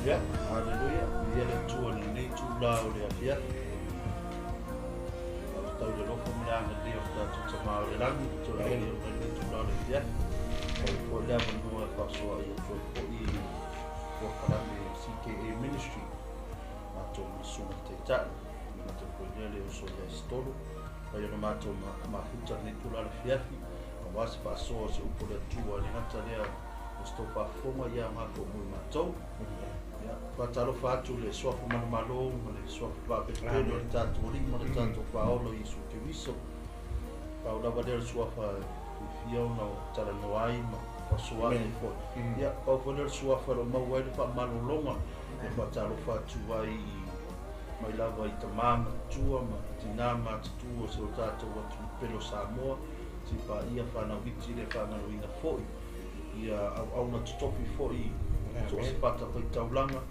Ya, haleluya. Ia le tua ni nei tu la o le afia. Tau le lofo me anga le o tatu tamau le langi, tu le o le tu la o le afia. O le ava noa e whasoa i o toi po i o kalame CKA Ministry. Mato sunga te tai, mato koinele o so le stolo. Pai ona mato mafuta ni tu la o le fiafi. A wasi whasoa se upo le tua ni ngata lea o stopa fonga ia mako mui matou. Patalo fatu le sofa malo le sofa pa pepeno le tanto lima le tanto paolo i su che viso paolo va del sofa fio no tala no ai ma pasua le fo ya o fo le sofa lo ma wa fa malo longa e patalo fatu ai mai lava i tamama tua ma tinama tu se o tato wa tu pelo samoa si pa ia fa na viti le fa na ina fo ia au na topi fo i so se pata ko taulanga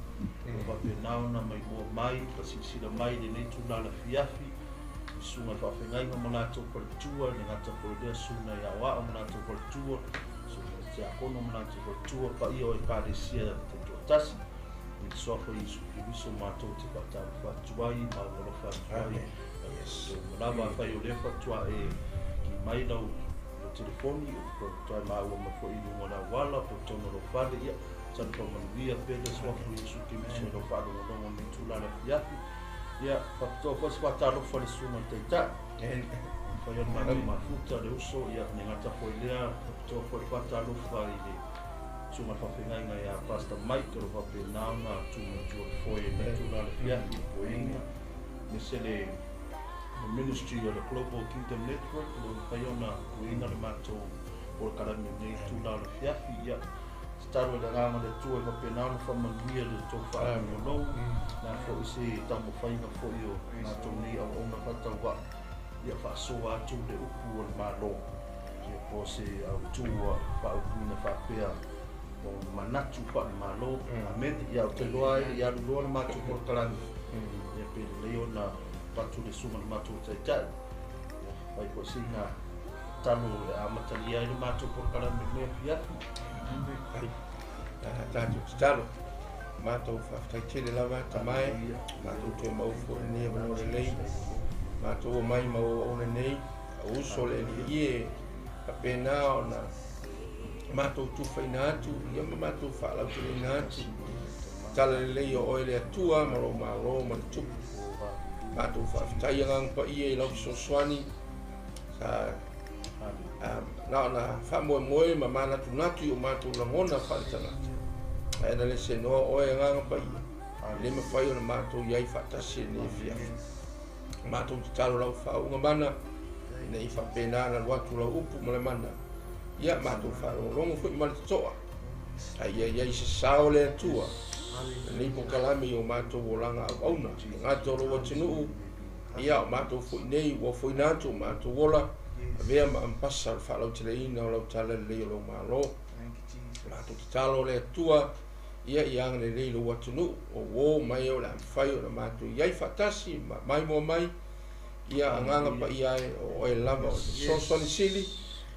o pe nauna mai mo mai pasisila mai le nei tula la fiafi sunga fa fengai ma manato por tua le ngata por de suna ya wa manato por tua so se akono manato por tua pa io e parecia te totas il sofo i su viso mato te pata fa tuai ma lo fa tuai so lava fa io le fa tua e ki mai no telefoni por tua ma o ma fo i no na wala por tono lo fa de san po manuia pele swafu isu ke miso no fado no mo tula la fiafi ya fatto fos fatalo fo le suma teta en fa yo ma futa le uso ya ni ngata fo ilea to fo fatalo fa ile suma fa finga ya pasta micro va pe nauna tu fo e tula la fiafi po inga misele the ministry of the Global Kingdom Network lo fa yo na inga le mato por cada ni tula la fiafi ya staro le rama le tua ma penano fa mangia le to fa no na fo se tamo fa ina fo io na to ni au ona pata wa ia fa so atu le upu o malo ia po se au tua fa upu na fa pea o manatu fa malo amen ia te loa ia lo na matu por kalan ia pe le ona patu le suma na matu te ta vai po se na talo a matalia le matu por kalan me ia Tatu stalo mato fa tele lava tamai mato te mau fo ne no lei mato mai mau ona nei uso le ie apena ona mato tu fainatu ia mato fa la tu tala lei o ele atua malo ma tu mato fa tai ngang pa ie lo so swani sa na fa mo ma mana tu natu o mato la mona fa tala ana le se no o e nga pa le me fa yo na mato ia fa ta se ni fia mato talo la fa una mana nei fa pena na watu la upu mo le mana ia mato fa lo fu mal toa ai se sao le tua nei po kalami o mato volanga au na ngato lo watinu ia mato fu nei wo fu natu mato wola vea ma passa fa lo teleina o lo tale le lo malo mato talo le tua ia yang le lo watunu o wo mai o la fai o mato ia fatasi mai mo mai ia anganga pa ia o e lava so ni sili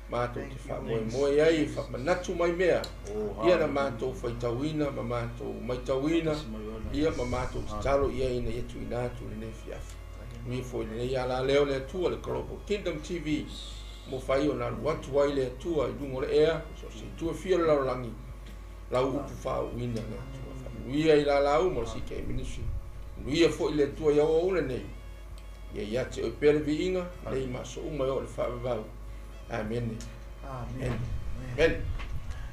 mato te fa mo ia fa manatu mai mea ia na mato fa tawina ma mato mai tawina ia ma mato talo ia ina ia tuina tu ne fiaf mi foi ne ia la leo le tua le Global Kingdom TV mo fai ona watu wai le tua i dungo le ea so si tua fia la langi la upu fa wina na ia ila la mo si ke ministry ia foi le tua ia o le nei ia te o pele vinga nei ma so uma o le fa va amen amen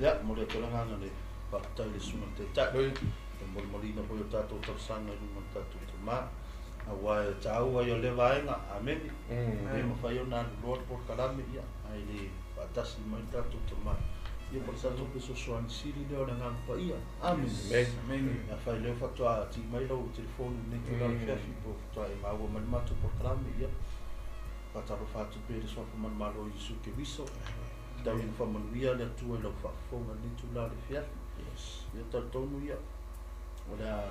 ya mo le tola ngana le pa tai le suma te ta mo molina po tato tarsanga i mo tato ma awa tau ai le vaenga amen e mo fai ona lord por kalame ia ai le patasi mai tato tama ia por sa to so swan siri le ona ngam pa ia amen amen ya fai le fatwa ti mai lo telefone ne to la fiafi po to ai ma wo man mato por kalame ia pataro fatu pe le so man malo isu ke viso da in fa man via le tu lo fa fonga ni tu la le fiafi ia tonu ia ola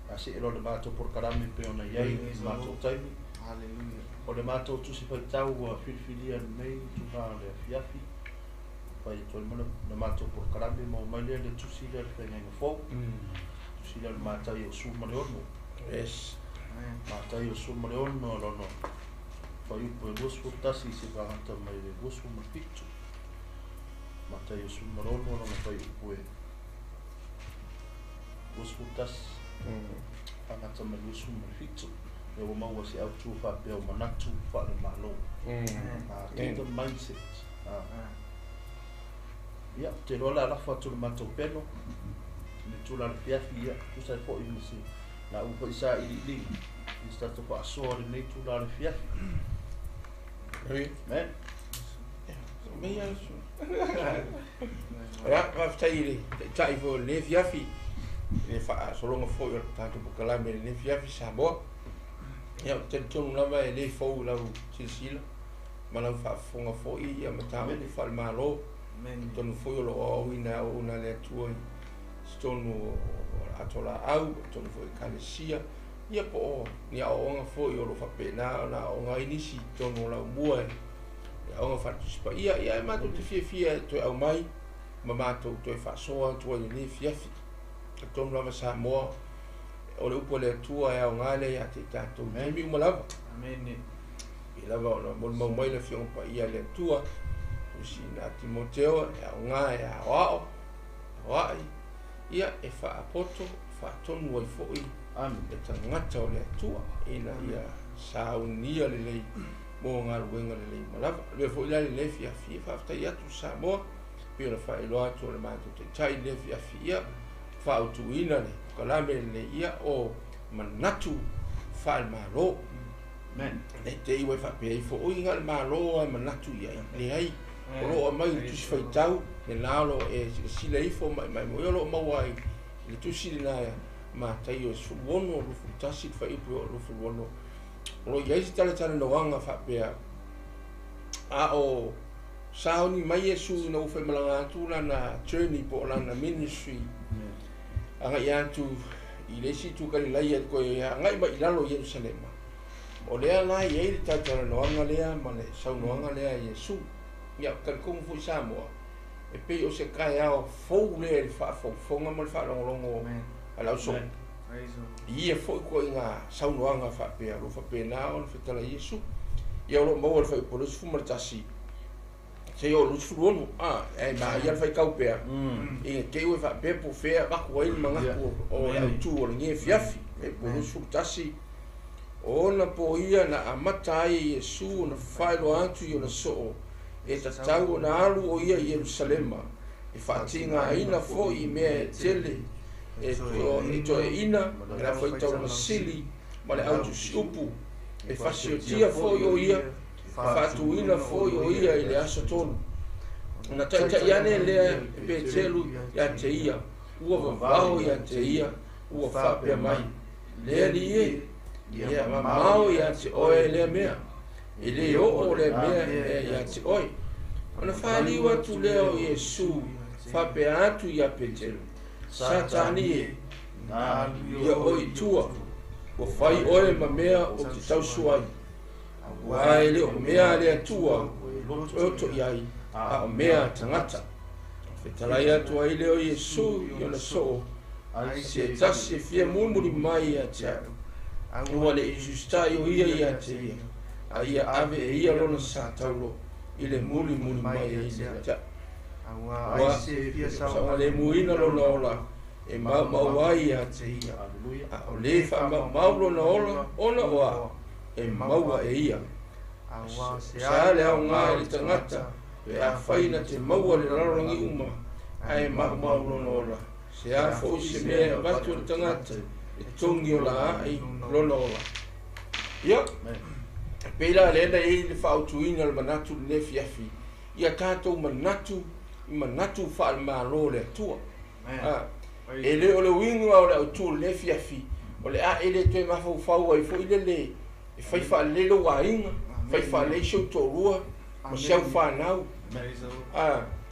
asi elo le mato por karami pe ona yai mato taimi haleluya o le mato tu si pai tau wa filfilia nei tu ha le fiafi fai toi mana na mato por karambi mo mai le tusi le fenga fo tusi le Mataio su Mariano Yes. Mataio su Mariano no fai po dos futasi se va anta mai le dos uma picture Mataio su Mariano no fai po dos futasi anta mai dos uma picture eu mau se auto fa pe o MANATU FAALEMALO the mindset ya te rola la foto mato peno ni tula fiafia kusa fo imisi na upo isa ili stato pa sore ni tula fiafi men me ya ya va ftaile tai fo le fiafi le fa solo fo yo tanto po kala me le fiafi sa bo ya te tonu lava le fo la silsila mana fa fonga fo I ya Mataio le FAALEMALO tonu fo yo lo ina una le ATUA stonu atola au tonu fo kalesia ia po ni a onga fo yo lo fa pena na onga inisi tonu la mua ya onga fa tuspa ia ma tu fia to au mai mama to fa so to ni fiafi tonu lava sa mo o le upo le ATUA ya onga le ya te tato mi malava amen lava o mo mai le fiong pa ia le ATUA usina Timoteo ya onga ya wao ia e fa apoto fa tonu ai foi e tangata o le ATUA ina ia saunia le mo ngā ruenga le malava le foi le fiafi fa fta ia tu sa mo pio fa ilo atu le mato te tai le fiafi ia fa utuina le kalame le ia o MANATU FAALEMALO men le te iwe fa pe fo o inga le malo ai MANATU ia le ai o lo mai tu fai tau le nalo e si le ifo mai mo lo mau ai le tu si na Mataio su wono lu futasi fa ipu lu fu wono lo ia si tale no anga fa pe a o sauni mai Yesu no fe malanga tu na journey po na ministry anga ia tu I le si tu kali lai ko ia ngai mai lalo Yerusalem o le ana ia I tale no anga le ma le sau no anga le Yesu ia kan kung fu Samoa e pe o se kai ao fo le fa fo nga mo fa longo ala so ia fo ko inga sau no anga fa pe ro fa pe na on fe tala Yesu ia lo mo fa po fu martasi se yo lu fu no e ma ia fa kau pe e ke o fa pe po fe ba ko il manga o tu o nge fiafi e po fu tasi ona po ia na Mataio Yesu na fa lo atu yo na so e tatau na alu o ia Yerusalema e fatinga ina fo I mea tele e to ina na foi tau na sili ma le autu siupu e fasiotia fo o ia fatu ina fo o ia I le aso tonu na taita iane le pe telu ya te ia ua vavao ya te ia ua whapea mai le li e ia mamao ya te oe le mea e le o le mea ya te oi ona whaliwa tu leo Yesu whapea atu ia petelu satani ia oi tua ua whai oe ma mea o te tau suai wae leo mea le atua oto iai a o mea tangata whetalai atu ai leo Yesu iona so se tasi fia mumuri mai a te ua le isustai o ia te ia a ia ave e ia lona sa taulo I le muli mai e ile ta wa sa le muina lona ola e mau ai a te ia o le fa mau lona ola ona wa e mau e ia sa le au ngā le tangata e a whaina te mau le rarongi uma ai mau lona ola se a fo se mea watu le tangata e tongi o la ai lona ola ia pela lena e le fautuina le MANATU le fiafi ia tatou MANATU FAALEMALO le ATUA e le o le winga o le autu le fiafi o le a ele te mafau ai fo ile le e fai fa le lo wainga fai fa le show torua o seu fanau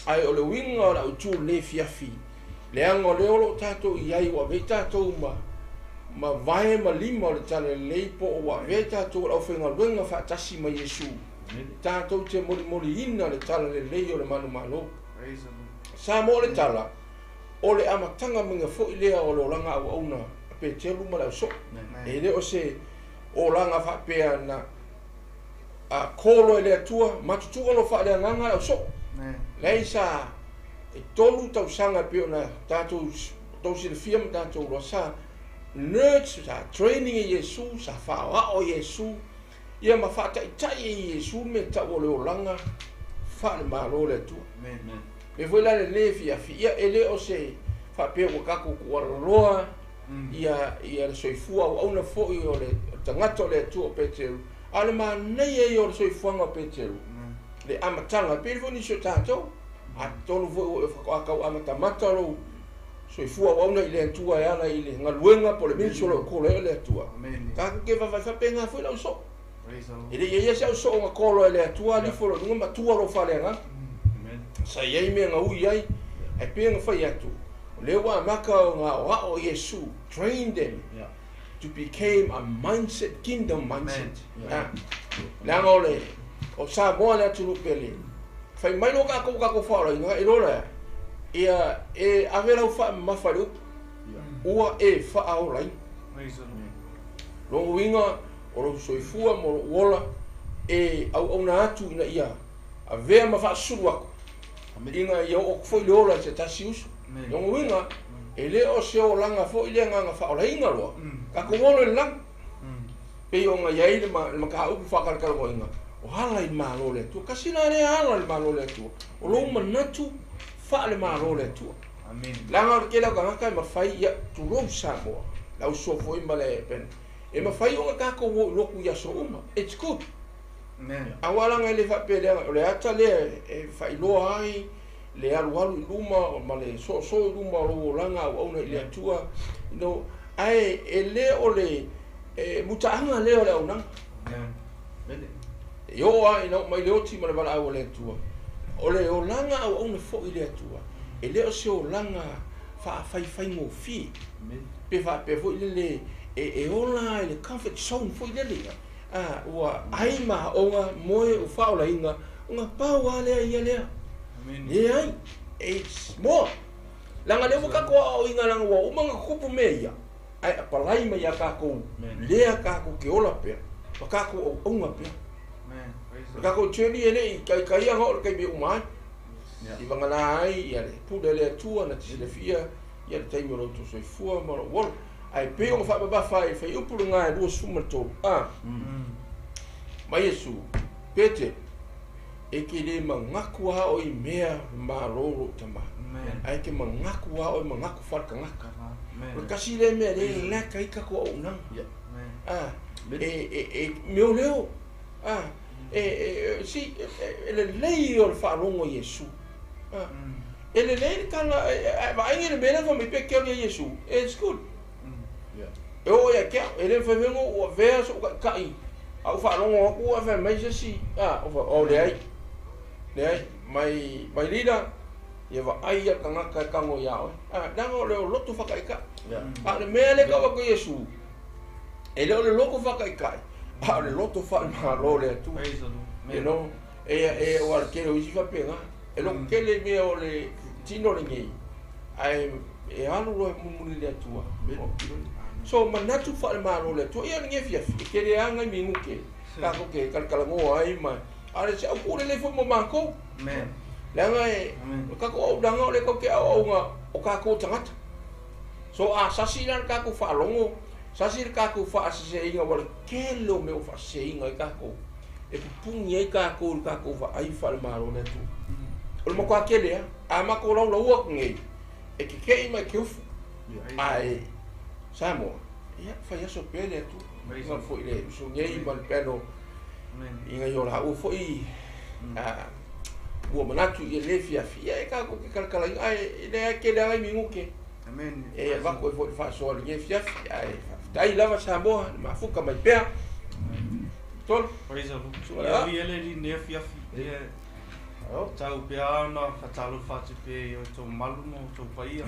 ai o le winga o le autu le fiafi le anga le o tatou iai wa ve tatou ma vai ma lima o le tale lei po o wa ve tatou au whenga luenga whaatasi ma Yesu tatou te mori ina le tale lei o le manu malo Sa mo le tala o le amatanga minga fo ilea o le langa au auna pe telu mala so e le o se o langa fa pe na a kolo le atua matutu lo fa le nganga o so leisa e tolu tau sanga pe na tatu tosi le firma tatu lo sa nurse sa training e Yesu sa fa o Yesu ia ma fa tai tai Yesu me ta o le langa fa le malo le tu me foi la le fia fia ele o se fa pe o ka ku roa ia le soifua o una fo i o le tangato le tu o Petru ale ma nei e o le soifua o Petru le amatanga pe fo ni so tato a tonu fo o ka amata matalo soifua o una ile tu ai ana ile ngaluenga po le minso lo ko le tu ka ke va fa pe nga fo la so ele ia se so o ko le tu ali fo lo ngama tu lo fa le nga sa ye me nga u ai e pe nga fa ya tu le wa maka nga o Yesu train them to become a mindset kingdom mindset la ngole o sa mo na tu pele fa mai lo ka ko fa lo nga ilo la ia e avera o fa ma fa lu ua e fa au lai lo winga o lo soifua mo wola e au na atu ina ia avea ma fa suwa inga ia o foi lo la se tasius yo winga ele o se o langa fo ile nga fa ola inga lo ka ko mo le lang pe o nga yai le ma ka u fa ka ko inga o hala i malo le tu kasina le hala i malo le tu o lo manatu fa le malo le tu amen langa ke la ka ma fai ya tu lo sa mo la so fo i male pen e ma fai o ka ko lo ku ya so uma it's good amen awala nga le fa pe le ata le e fa lo ai le alu luma ma le so luma lo langa o una ile atua no ai ele o le mutanga le o le una yo ai no mai le oti ma le bala o le atua o le o langa o una fo ile atua ele o se o langa fa fai mo fi pe fo ile e ola le comfort zone fo ile le wa ai ma o moe o fa o la inga unha pa wa le ia le ai it's more langa le ka ko o inga langa wa uma kupu meia ai apalai me ya ka ko le ka ko ke ola pe ka ko o unga pe ka ko cheli ele kai ia ho kai be uma i vangana ai ia le pu le tua na tile fia ia le taimo lo tu so fu mo wol ai pe o fa ba fa u pu nga do suma to mai Yesu pete e ke le mangaku ha o i mea maroro tama ai ke mangaku ha o i mangaku farka ngaka o kasi le mea le laka i ka ko o nang meu leo si ele lei o farongo Yesu ele lei kala vai ngi le bela fa mi pe ke o Yesu it's good o ya ke ele fa vengo o verso kai au farongo ku fa mai si o le ai mai lida ia va ai ia ka kango ia dango le lotu fakaika le mele ka ko Yesu ele o le loko fakaika le lotu fa malo le tu you know e o arquero isi fa pega e lo que le me o le tino le ngi ai e alu lo mumuli le tua so manatu fa malo le tu ia ngi fia ke le anga mi nguke ka ko ke kalkalango ai ma ale se au le fo mo manko men langa ka ko danga le ko ke au nga o ka ko tangata so sasina ka ko fa longo sasir ka ko fa se inga wala ke lo me fa se inga ka ko e punye ka ko fa ai fa malo le tu o mo ko ke le ma ko lo wo ngi e ke mai ke fu ai samo ia fa ya so pele tu ma fo ile so ngai mal pelo inga yo la u fo i o manatu i le fia e ka ko ke kalkala ai le ke le ai minguke amen e va ko fo fa so le fia ai dai lava sa mo ma fuka mai pe tol paisa lu ia ele li ne fia tau pe ana fatalo fatu pe o to malu mo to paia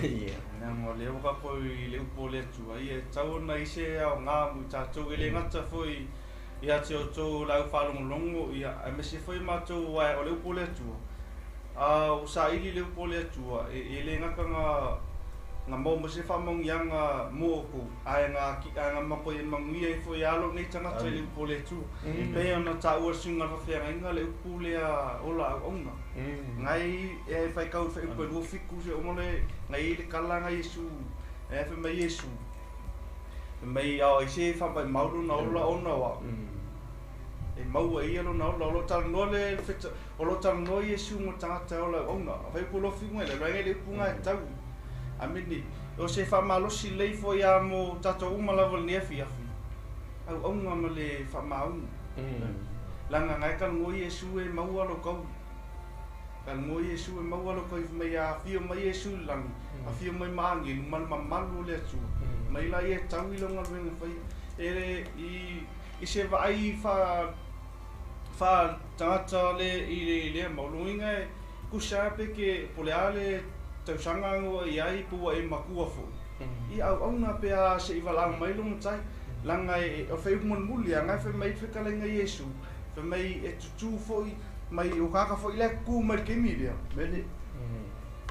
na mo le ka ko i le po le tu ai tau na ise a nga mu ta to ele ngata foi ia te o to lau whalongo longo ia a me se foi matou wai o leu pole tu o sa ili le pole atua e le ngaka nga mo se fa mong yang mo ko ai nga ki nga mapo e mangia e foi alo nei tanga le pole tu pe ona ta o singa fa fe nga le pole a ola onga ngai e fai kau fe ko do fiku se o mole ngai le kala nga Yesu e fe mai Yesu mai o se fa ba maulu na ola ona wa e mau e alo na lo tal no le fet o lo tal no Yesu mo tanga ta ola onga fai ko lo fiku le ngai le punga tau amini o se fa malo si lei fo ya mo tato uma la vol nefi afi au onga ma le fa mau langa ngai kan mo Yesu e mau alo ko kan mo Yesu e mau alo ko me ya fio mai Yesu lang a fio mai mangi mal malu le tu mai la ye tau i longa ven fai e i se vai fa tata le i le mo luinga ku sape ke poleale tau sanga ngo iai pua e makua fo i au nga pe a se i walang mai long tai langa e o fei mon muli anga fe mai fe kala nga Yesu fe mai e tutu fo mai o kaka fo ile ku mai ke mi dia mele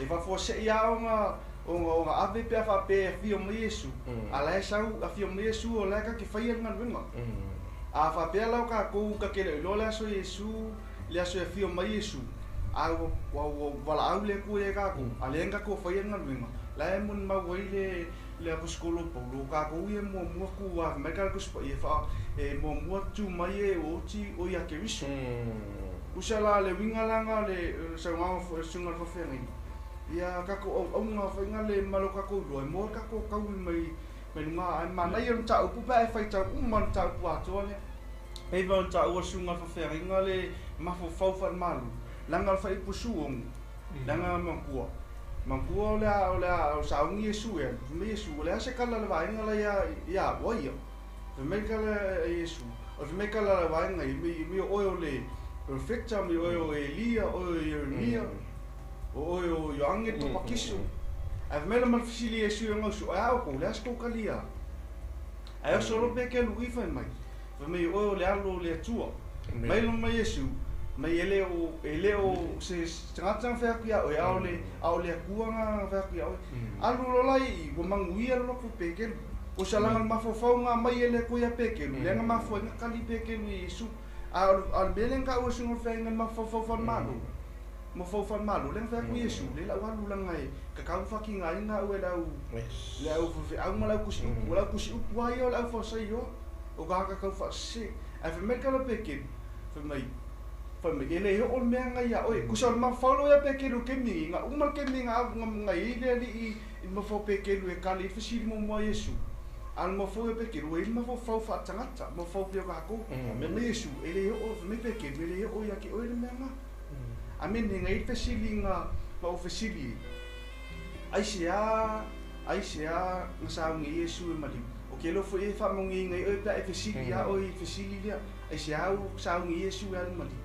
e va fo se ia o nga ave pe fa pe fio mo Yesu ala sa a fio mo Yesu o la ka ke fai nga wenga a fa pe la ka ku ka ke lo la so Yesu le so fio mo Yesu au wala au le ku e ka ku alenga ko fa yenga winga la mun ma wile le aposkolo paulo ka ku ye mo ku wa me ka ku spa e fa e mo tu mai e o ti o ya ke wiso usala le winga langa le sa nga fo sunga fo fengi ya ka ko o nga fa nga le malo ka ko do mo ka ko ka mai ma na yon ta u pa e fa ta man ta pa to le e va ta o sunga fo fengi nga le ma fo fa malo langa fa ipusuong langa mangkua o saungi Yesu ya me Yesu le se kala le vai ngala ya boia me kala Yesu o me kala le vai ngai me o le perfecta me o Elia o Jeremia o yoange to pakisu a me le malfisili Yesu ngo so a ko le asko kalia a so be ke lui fa mai me o le alo le tua mai lo mai Yesu mai eleo se tanga fa ku ya o le kuanga fa ku ya alu lo lai go mangui lo ku peke o salanga mafofo nga mai ele ku ya peke le nga mafo nga kali peke ni Yesu al belen ka o sungo fa nga mafofo fa malo mo fo fa malo le fa ku Yesu le la walu la ngai ka ka fa ki ngai nga o la u le au fo au mala ku si wala ku si wa yo la fo sai yo o ga ka fa si a fa me ka lo peke fa mai fa me ele o me nga ya oi ku so ma follow ya peke lu kemi nga umal kemi nga ngai le i mo fo peke lu e kali fisi mo Yesu al mo fo peke lu e mo fo fa tangata mo fo pio ka ko me Yesu ele o me peke me le o ya ki o le me nga amen nga i fisi nga pa o fisi ai sia nga sa ngi Yesu e mali o ke lo fo e fa mo ngi ngai o pa e fisi ya o i fisi ya ai sia o sa ngi Yesu e mali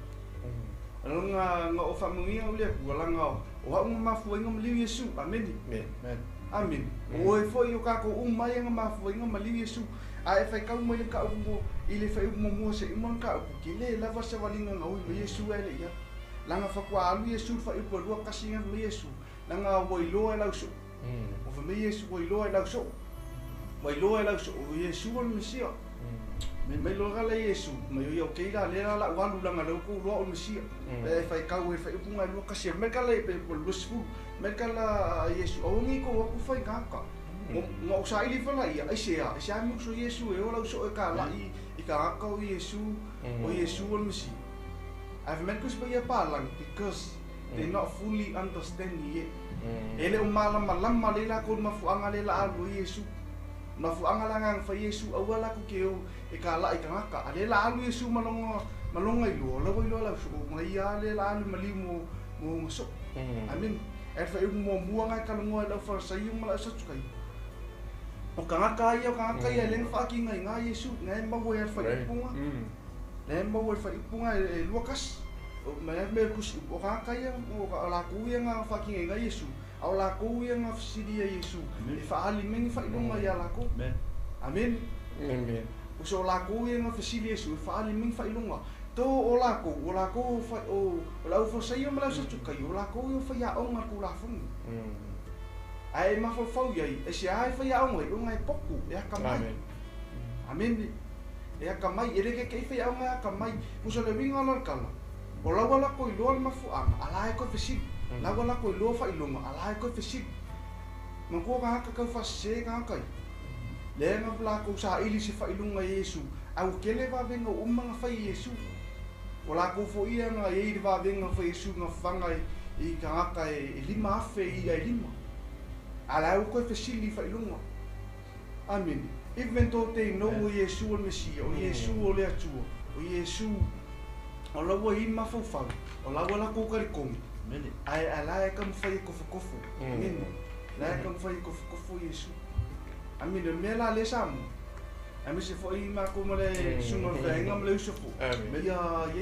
nga o famungia o le wala nga o mafu nga mali Yesu amen amen o e foi o ka ko mai nga mafu nga mali Yesu a e fai ka mo le ka mo ile fai mo se mon ka ki le la va se valinga nga o Yesu ele ya langa fa kwa alu Yesu fa i po lu ka singa Yesu langa o ilo e la so o fa me Yesu o ilo e la so o Yesu o Mesia me lo gala Yesu me yo ke la le la walu langa lo ko lo o Mesia e fai ka o fai punga lo ka se me kala pe po lo su me kala Yesu o ngi ko ko fai ka mo sa ili fa la ia sia mo so Yesu e o la so e ka la i ka ka o Yesu o Mesia I've met kus pa palang because they not fully understand yet ele o malam le la ko mafuanga le la alu Yesu mafuanga la ngang fa Yesu awala ko ke o e ka la i ka ka ale la alu Yesu malonga i lo la so mai ya le la alu malimo mo so amen e fa mo buanga ka ngo la fa sa yung mala sa tukai o ka ya le fa ki ngai Yesu ngai ma wo ya fa ipunga le mo wo fa ipunga e Lucas o me kus o ka ya o la ku ya nga fa ki ngai Yesu au la ku ya nga fsidi Yesu e fa ali mengi fa ilunga ya la ku amen o so la ku ya nga fsidi Yesu fa ali mengi fa ilunga to o lako fa o lau fa sai o mala sa tukai o lako o fa ya onga ku la fun ai ma fa fa ia e se ai fa ya onga o ngai poku e ka mai amen e ka mai e le ke fa ya onga ka mai pusa le winga la kala o la wala ko i lo ma fu ama ala e ko fisi la wala ko i lo fa i lo ala e ko fisi ma ko ka fa se ka kai le nga bla ko sa ili se fa i lo nga Yesu au kele va venga umma fa Yesu o la ko fo ia nga e va venga fa Yesu nga fanga i ka aka e lima afe i ai lima ala u ko fisi li fa i lo amen even to te no o Yesu o Mesia o Yesu o le atua o Yesu o la wa i ma fo o la wala ko ka kom ai ala e kam fa i ko fo amen la e kam fa i ko fo Yesu amen le mela le sam ame se fo i ma ko male sunga venga male usofo me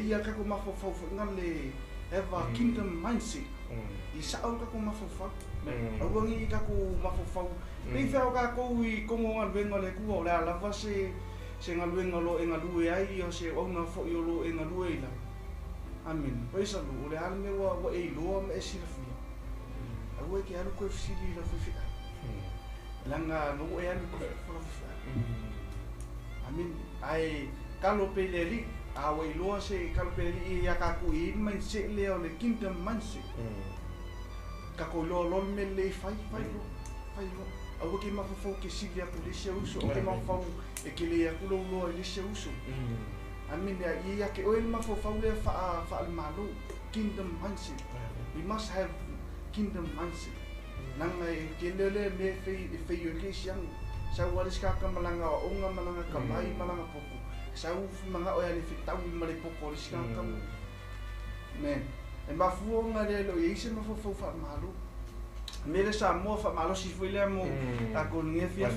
ya ka ko ma fo ngale eva kingdom mindset i sa o ka ko ma fo au ngi ka ko ma fo me fa ka ko i ko mo ngal venga le ku la la va se ngal venga lo en alu ai o se o na fo yo lo en alu ila amen pesa lo le al me wa e lo me si la fi au ke alu ko fi li la fi langa no e alu ko fi amin ai kalo peleli a wai loa se kalo peleli ia ka ku i man se le o le kingdom man se ka ko lo me le fai lo au ke ma fo ke silia ku le se uso o ke ma fo e ke le ku lo le se uso amin ia ke o ma fo le fa FAALEMALO kingdom mindset we must have kingdom mindset nanga e ke le me fe yo ke siang sa wala ska ka malanga onga malanga kamai malanga poku sa u manga o ya le fitau male poku ska ka men e ma fu nga le lo yise ma fo FAALEMALO me le sa mo FAALEMALO si fu le mo ta ko nge fia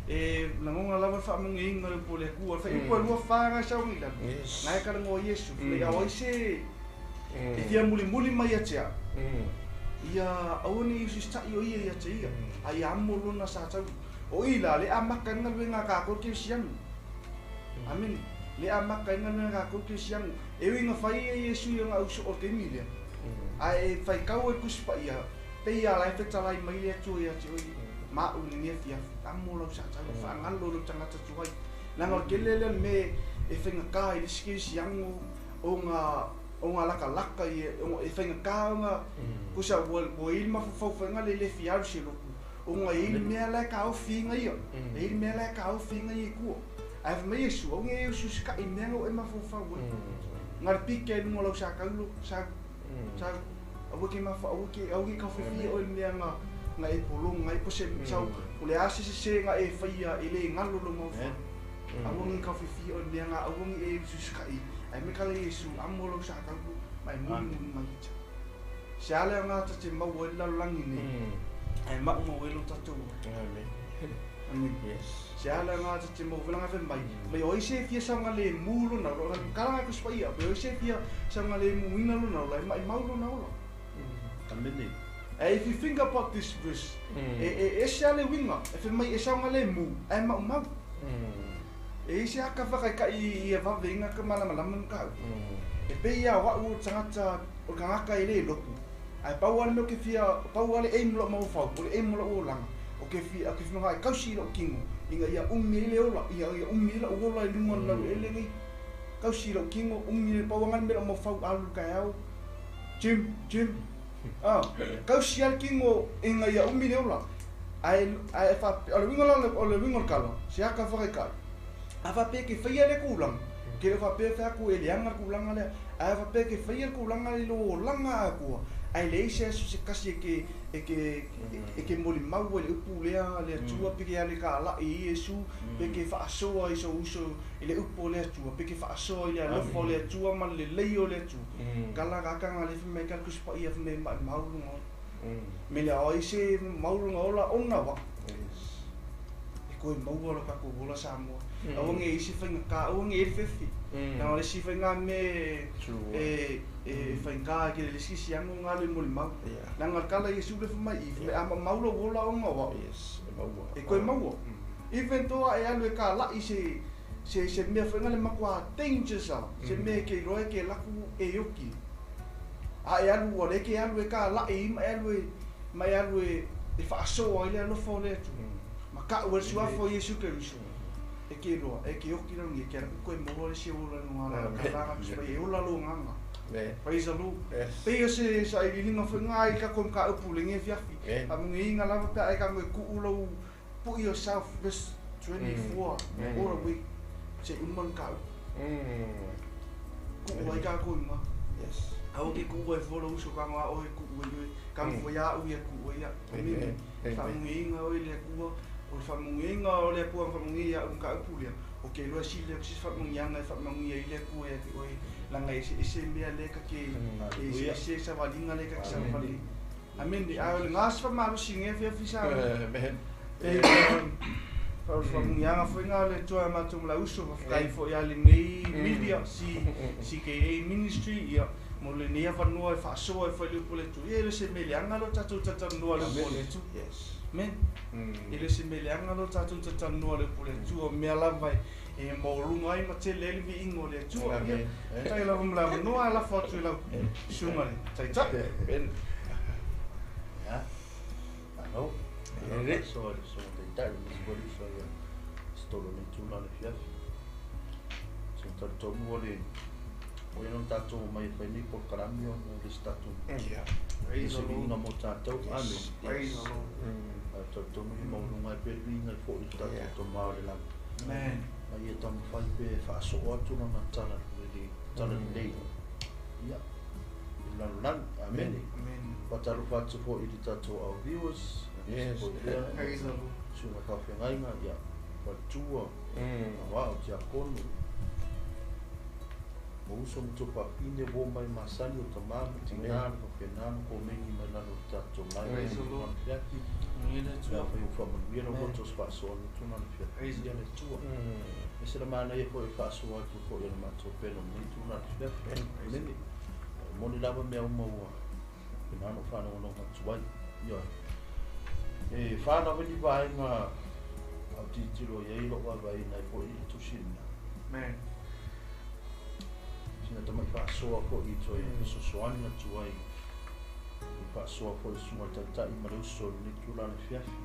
e la nga la fa mo nge ngale po le ku fa i ko lu fa nga sa wi la na ka ngo Yesu le ya o se e dia muli mai ya tia ia auni Yesu sta yo ia tia ai amo lo na sa ta o ila le amaka nga wenga ka ko ke siang amen le amaka nga wenga ka ko ke siang e winga fai Yesu yang au so o ke mi le ai fai ka o ku spa ia pe ia la feta lai mai le tu ia tu ma u ni fia amo lo sa ta fa ngalo lo tanga ta tuai la ngor ke le me e fenga ka i ski siang o nga laka e fenga ka nga ku sa bo il ma fo nga le fia si lo o nga il me la ka o finga ia il me la ka o finga i ku ai me Yesu o nge Yesu ska i me o e ma fo fa wo ngar pike no lo sa ka lu sa o ke ma fa o ke ka fo fi o me nga e polo nga e pose sa o le asi se nga e fa ia ile ngalo lo mo fa a wo ngi ka fo fi o me nga o ngi e Yesu ska i ai me ka le Yesu amo lo sa ka lu mai mo mai sa le nga ta te ma wo la langi ni ai ma mo welo tatu amen yes siala nga te mo vela nga mai me o ise fia sanga le mulu na ro kala nga kuspaia me o ise fia sanga le muina lo na la mai mau lo na lo amen if you think about this verse e siale winga if mai e sanga le mu ai ma mau e ise aka fa ka i va venga ka mala ka e pe ia wa u tanga o ka ka ile lo ai pauale no ke fia pauale e mlo mo fa o e mlo o langa o ke fia ke fia ka si lo kingo inga ia umile o la ia umile o la lunga la ele ngi ka si lo kingo umile pauangan me mo fa alu ka au jim ka si al kingo inga ia umile o la ai fa o winga la o le winga kala si aka fa ka ava pe ke fia le kulang ke fa pe fa ku ele anga kulanga le ava pe ke fia kulanga lo langa ku ai le se kasi ke moli mau le upu le tua pe ke ale ka la i Yesu pe ke fa so ai so ile upu le tua pe ke fa so ile lo fo le tua ma le leio le tu kala ka ka ngale me ka ku spa ia me mau no me le ai se mau no la ona wa ko mau la ka ko bola sa mo o nge isi fa ka o nge fefi na le si fa me fainga ke le sisi yang ngale mo mau na ngakala Yesu le mai me ama maulo wola o ngawa yes mau e ko mau even to ai alo ka la isi se mea whainga le makua danger sa, se mea ke roe ke laku e oki. A e alu o le ke alu e ka la e ima e alu e whaasoa ile alofo le atu. Ma ka ua suafo Yesu Keriso. E ke roa, e ke oki rangi, e ke araku koe moro le se ula nungara, ka ranga kuspai e ula lo nganga. Praise the Lord. Pea se sa i linga whainga i ka koe mka upu le nge fiafi. A mungi inga lava pia e ka ngoe kuulau, put yourself, verse 24, all the week. Se uman ka upu. Kuua i ka koe nga. Au ke kuua e whola uso ka ngā oe kuua i oe. Ka mwha ia ui a kuua ia. Whamungi inga oe lea kua. O whamungi inga o lea kua whamungi ia ka upu lea. O ke loa si lea kusis whamungi anga e whamungi ia i lea kua ia te oe. Langa ese mea leka ke ese sa walinga leka ke sa wali. Amen. Au le ngas whamaro si nge fia fisa. Pau whamungi anga whainga le toa matung la uso. Whakai fo ia le nei media si ke e ministry ia. Mo le nea whanua e whaasoa e whailupo le tu. Ia le se mele anga lo tatou tatanua le po le tu. Amen. Ia se mele anga lo tatou tatanua le po le tu. O mea lava e maurunga ai ma te lele vi ingo le tu. Tai la mla noa la foto la sunga le. Tai tai. Ya. Ano. So tai tai mi boli so ya. Stolo le tu na le fiaf. So tatou mo le o ia non tatou mai fai ni por caramio no le statu. Yeah. Praise the Lord. Nga mo tatou. Amen. Praise the Lord. Tatou mi maurunga e pe vinga i fo i tatou mao le lang. Amen. Ai e tamu whai pe whaasoa atu na matana really tala ni nei. Ia. I lanu lang. Amen. Pataru whatu po i tatou our viewers. Yes. Praise the Lord. Sunga kawhi ngainga. Ia. Watua. Wao tia konu. Mo uso mto papine wo mai masani o tamamu tinanu o penanu ko mengi mai lanu tatou mai. Praise the Lord. Fiaki. Ngile Ia tua. whai uwhamu nuia no votos whaasoa ni tuna ni fiaki. Praise the Ia le tua. Ese la mana ia po e whaasoa atu po ia na matou pena ni tuna ni fiaki. Nini. Moni lava mea umaua. Penanu whana ono matuai. Ia. E whana wini vaenga au titiro ia ilo wa vai nai po i tusina. Amen. Sina tamai whaasoa po i toi so soani na tuai. Whaasoa po i sunga taitai maruso ni tula ni fiaki.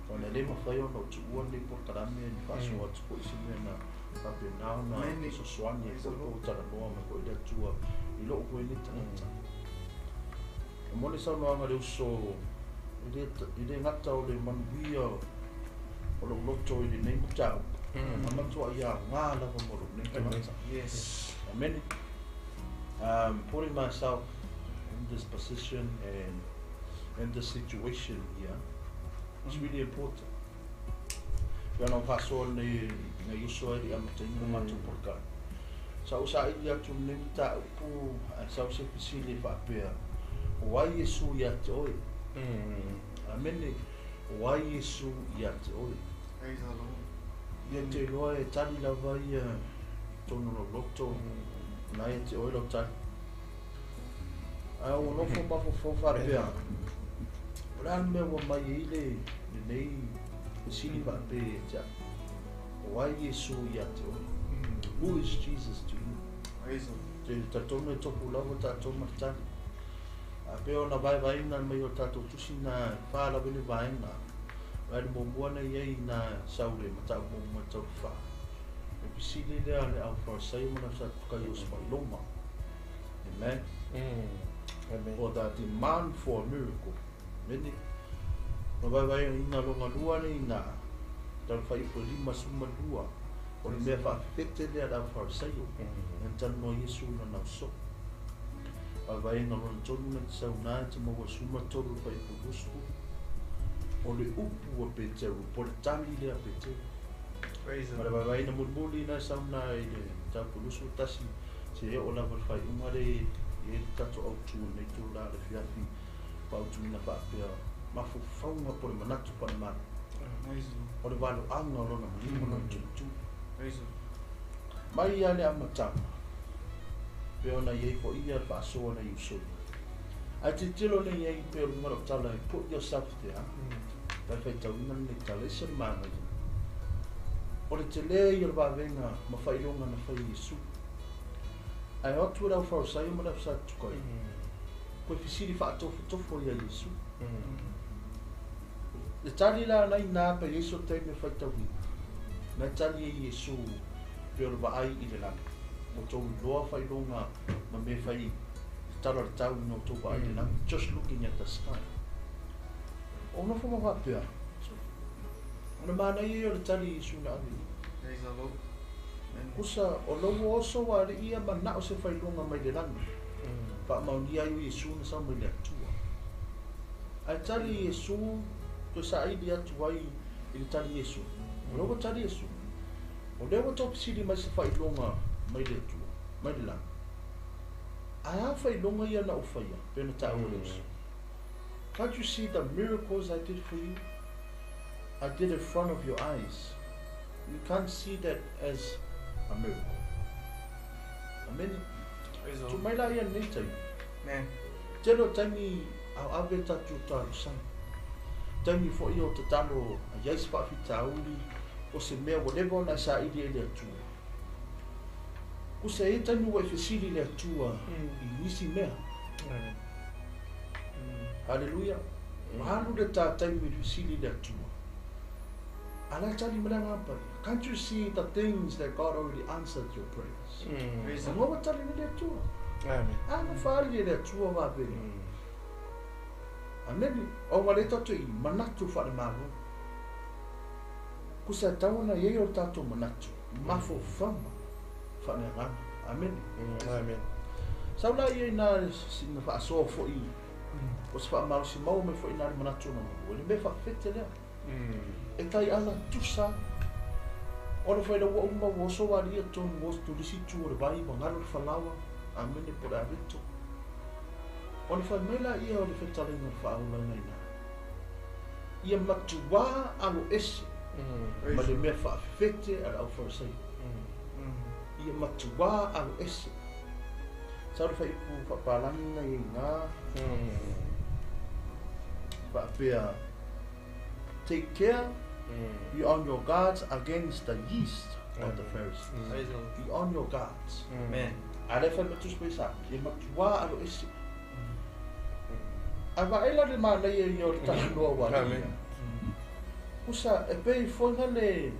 Tōne le mawhai ona o tuua ni po karame ni whaasoa atu po i singa na kape nao na so soani e po o taranoa ma po i lea tua i loo po i ni tangata. E mone sa noanga le uso i le ngata o le manuia o lo loto i le nei mutau. Amatua ia ngā lava moro nei tangata. Yes. Amen. Putting myself in this position and in this situation here is really important. Kaya nang pasol ni usual di amatin ng mga tupurka. Sa usa iya tumlimta po sa usa pisili pa pia. Why Yesu yat oy. Amen. Why Yesu yat oy. Praise the Lord. Yete loe tali la vai tono lo loto. Na yete oy lo tali. Au no fo pa fo fa pia. Ran me wa mai ile nei pisili pa pe ja. Why Yesu yat oy. Who is Jesus to you? Praise the Lord. Te tatono e topu lava tatono matani. A peo na vai vaina mai o tato tusi na whaala wini vaina. Wari mo muana iei na saure matau mo matau wha. E pisili lea le au whaasai mana sa tukai o spailoma. Amen. Or the demand for a miracle. Mene. Na vai vaina ina longa lua ni na. Tau whai po lima suma lua. O le mea whaafete lea la whaasai o. Tano Yesu na na so. Vai na ron tonu na sa una te mo suma tolu pa i pusku. O le upu o Peteru, po le tali le a Peteru. Praise the Mara Lord. vai na mulmuli na sa una i le ta pulusu tasi. Se e o la fai umare e tato au tu nei tu la le fiafi. Pa tu na pa pia. Ma fu faunga po le manatu pa ma. Praise the Lord. O le valo anga lona mo na tu. Praise the Lord. Mai ia le amatanga. Peona iei po ia pa soa na iusoi. Ai te tilo le iei pe o lumaro tala e put yourself there. Vai fai tau ina ni tala isa mana i. o le te lea i le vavenga ma whailonga na whai Iesu. Ai atu rau whausai ma rau sa tukoi. Koe fisiri whaatofo ia Iesu. Le tali la nai nā pa Iesu te me whaitawi. Nai tali e Iesu peo le vaai i le langa. Mo tau loa whailonga ma me whai tala le tau no tau vaai le langa. Just looking at the sky. Ona whama wapea. Ona mana i o le tali Iesu na awi. Kusa o lau oso wa le ia ma nao se whailonga mai le langa. Pa mauni ai o Iesu na sa mai le atua. Ai tali Iesu to sa ai di atuai i le tali Iesu. O lau tali Iesu. O lewa tau pisiri mai se whailonga mai le atua. Mai le langa. Ai a whailonga ia na ufaya. Pena ta o Iesu. Can't you see the miracles I did for you? I did in front of your eyes. You can't see that as a miracle. Amen. Tu mai la ia nei tai. Telo taimi au ave tatu taru sang. Taimi fo i o te talo a iais whaafita auli o se mea whatever na sa ili e le atua. Kusa e taimi wa i whesiri le atua i nisi mea. Hallelujah. Mahalu le tā taimi i whesiri le atua. Ala tali malanga apa. Can't you see the things that God already answered your prayers? Ang mga tali ni le atua. Amen. Ano whaali le atua wa vele. Amen. O wale tatu i manatu FAALEMALO. Kusa tawana ye o tatu manatu. Mafo fama FAALEMALO. Amen. Amen. Saula ye na sina fa so fo i. O se FAALEMALO si mau me fo i na manatu na. Wele me fa fete le. E tai ala tusa. Ora foi da uma woso ali to was to disi tu o vai bangalo falawa. Amen por avito. Ona fa mela ia o le fetale no fa aula nei na. Ia matua alo ese. Ma le me fa fete ala au fa sai. Ia matua alo ese. Sa fa ipu fa palanga i nga. Fa pea take care. Be on your guards against the yeast of the Pharisees. Be on your guards. Amen. Ale fa metu spesa. Ia matua alo ese. Ava ela le mana ia i o le tāloa wa. Usa e pei whainga le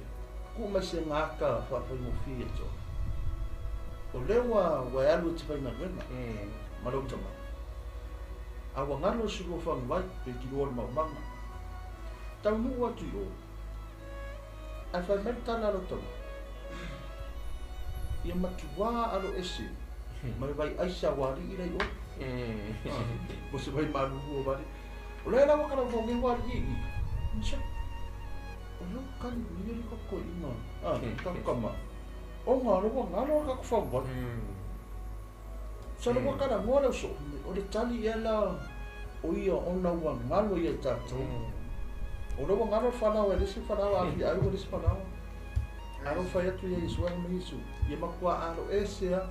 kuma se ngaka whawhai mo fia to. O lewa wai alu te whainga wena. Marautama. Awa ngalo suko whangwai pe ki roa le maumanga. Tau nuu atu i o. Ai whai meri tana alo tama. Ia matua alo ese. Mai vai aisa wari i rei o. Mo se vai maru o wari. O lea lawa kana whongi wari i. Nisa. O leo kani uiri kako ima. Kakama. O ngalo kako whawari. Sa lawa kana ngora so. O le tali ela o ia ona ua ngalo ia tātou. O lawa ngalo whanau e resi whanau a fi aru resi whanau. Aro whai atu ia Isu ala me Isu. Ia makua aro esea.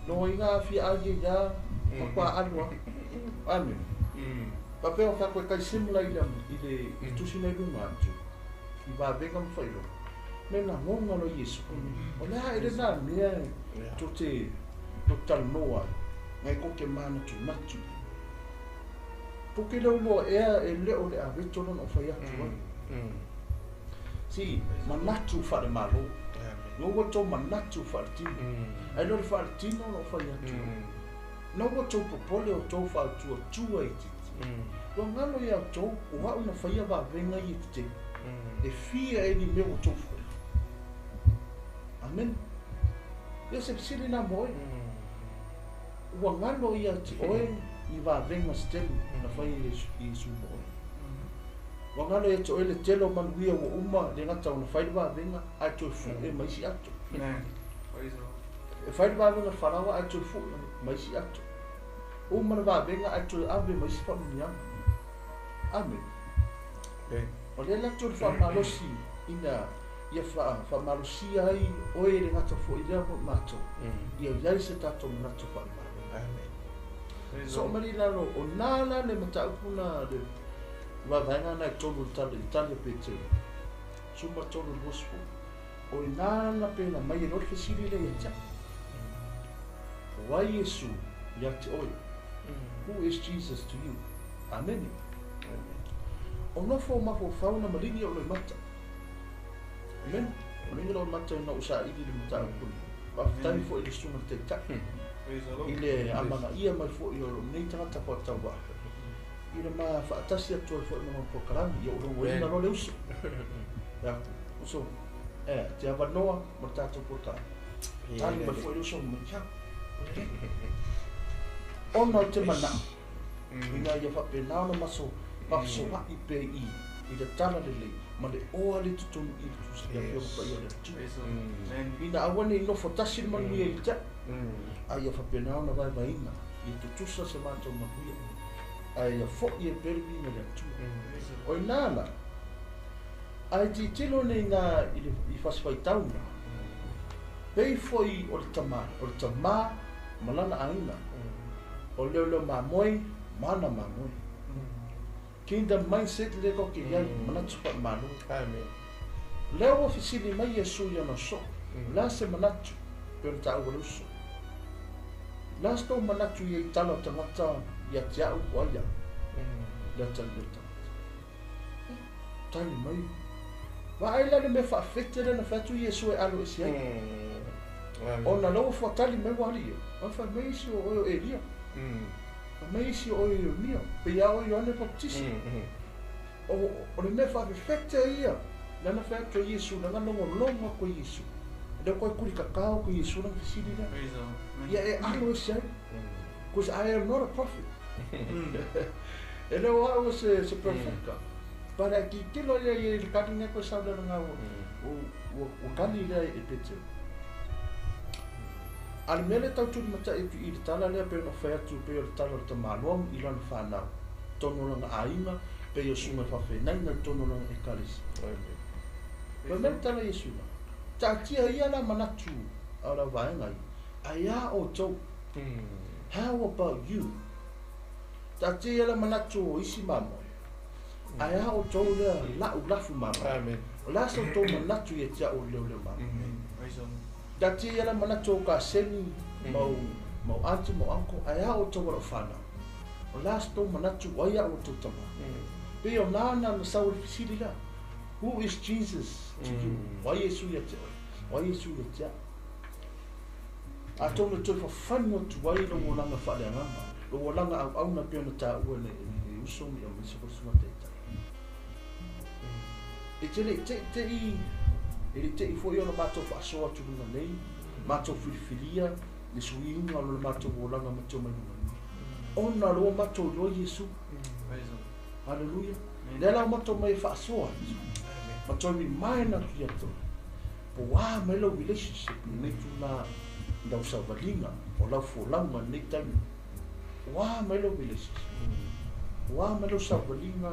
No inga fi aje ya makua alua. Amen. Papel ka koe kai simula i le tusi nei runga atu. I va venga mo whairo. Me na ngonga no Iesu. O lea ere nā mea to te tala noa. Ngai koke MANATU natu. Puke lau loa ea e leo le a retolo no whai atu. Si, MANATU FAALEMALO. No wato MANATU whaatino. Ai lori whaatino no whai atu. No wato popole o tau whaatua tua i titi. Wa ngalo ia tau o wau na whaia wa venga i te. E fia e ni meo tau whai. Amen. Ia se pisiri na moe. Wa ngalo ia ti oe i wa venga stelu na whai i su moe. Wa ngalo ia ti oe le telo manuia wa uma le ngata o na whai wa venga ai tau fu e maisi atu. E whai wa venga wharawa ai tau fu maisi atu. O mana wa venga ai tau ave maisi whamia. Amen. O le la tau whamalosi ina ia whamalosi ai oe le ngata fu i rea mo mato. Ia iai se tato MANATU FAALEMALO. Amen. So mari lalo o nala le mataupuna le wa vainga na tolu tali pe te. Suma tolu gospel. o nana pena mai e nori fesili le ia why Yesu ya te oi who is Jesus to you amen o no fo ma fo fauna maringi o le mata amen maringi o mata na usa i le mata ku ba tai fo i sunga te ta ile amanga ia mai fo i o nei tata po tawa ile ma fa tasi atu fo no po karam i o ro na no le uso ya so te ava noa mo tatu po ta tali mai fo i uso mo cha ona te mana ina ia fa pe na no maso pa so wa i pe i le tala le ma le o ale tutu i tu ya pe pa ia le tu ina awani no fo tasi man mi i ta ai fa pe na no vai vai ina i tu tu sa se manto ma ku ai fo i pe bi na le tu o nana ai ti tilo ne na i fa spai tau pei foi o le tama malana aina o leo mamoi mana mamoi kingdom mindset le ko ki ya mana tsupa manu amen leo ofisili mai Yesu ya no so la se manatu per ta uruso la sto manatu ye talo tamata ya tia u ya la talbeta tani mai wa ai la me fa fete na fatu Yesu e alo sia ona lo fo tali me wali o fa me si o elia me si o mio pe ya o yo ne baptisi o le me fa fete ia na na fa to Yesu na no longa ko Yesu de ko kuri kakao ko Yesu na sidi na ya e alo sia because I am not a prophet ele wa o se profeta para ki tilo le kadinga ko sa na o kanila e pete al mele tau tu mata e tu i tala le pe no fa tu pe o tala te malom i lan fa na tono na ainga pe yo suma fa fe na tono na e kalis pe mele tala Yesu ta tia ia la manatu ala vai ngai aya o to how about you ta tia la manatu isi mamo aya o to la fu mamo amen la so to manatu ye tia o le mamo dati ia la manatu ka seni mau anti mau anko aya o to wala fana o last to manatu aya o to tama pe o nana na saul fisila who is Jesus to you why Yesu ya te why Yesu ya te a to no to fa fano to why no wala na fa le ngama lo wala nga au na pe no ta o ne uso mi o se ko suma te te i ele te fo yo no mato fa so tu na nei mato filia le suinga lo mato vola na mato mai ona lo mato lo Yesu haleluya le la mato mai fa so mato mi mai na kiato po wa me lo relationship ni tu na da usa valinga o la fo la ma ni ta wa me lo relationship wa me lo sa valinga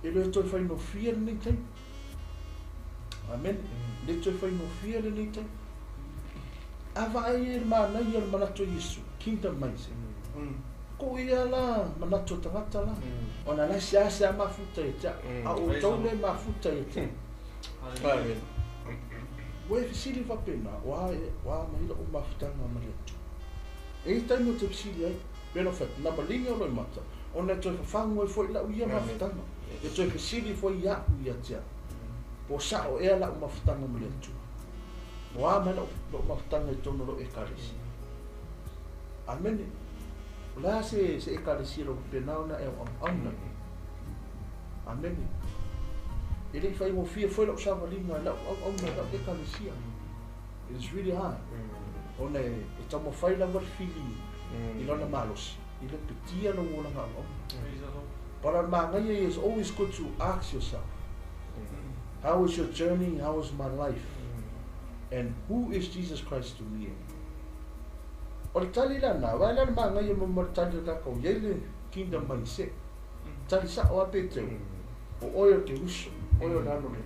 ele to fa no fear ni ta amen le to fa no fear ni ta ava ai ma na ia manatu Yesu kingdom mindset ko ia la manatu tangata la ona la sia mafuta ita a o tole mafuta ita amen we fisili va pena wa mai lo mafuta na maletu e ita no te fisili ai pero fa na malinga lo mata ona to fa fango foi la ia mafuta e to fisili foi ia tia po sa o e la mafuta na maletu wa mano lo maftanga tono lo ekarisi amen la se ekarisi lo penau na e ona amen ele fai mo fia foi lo sava linga la ona la ekarisi it's really hard ona e tamo fai la fili ilona malos ile petia no wona ha para manga is always good to ask yourself how is your journey, how is my life, and who is Jesus Christ to me? O tali la na wala ma nga yo mo tali ka ko yele kingdom mindset. Tali sa o apete o oyo te uso oyo na no le.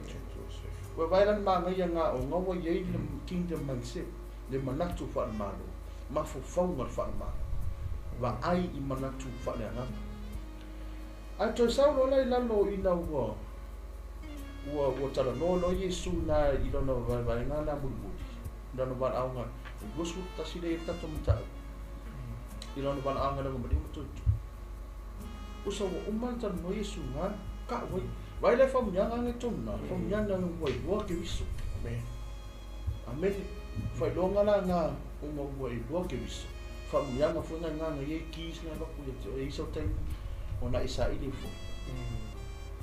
Wa wala ma nga nga o ngo yele kingdom mindset le manatu fa malo. Ma fo fonga fa malo. Wa ai I manatu fa le nga. A to sa lo la lo ina wo ua tala no Yesu na I lona vaenga na mulmuli. Lona valaunga. Gosu tasi le tato matau. I lona valaunga na ngomali matutu. Usa wa umanta no Yesu nga ka wai. Vai le famunyanga ngetona. Famunyanga ngwai wa ke viso. Amen. Amen. Fai longa la nga uma wai wa ke viso. Famunyanga fu nga ye kis na loku ye iso tai ona isa ili fu.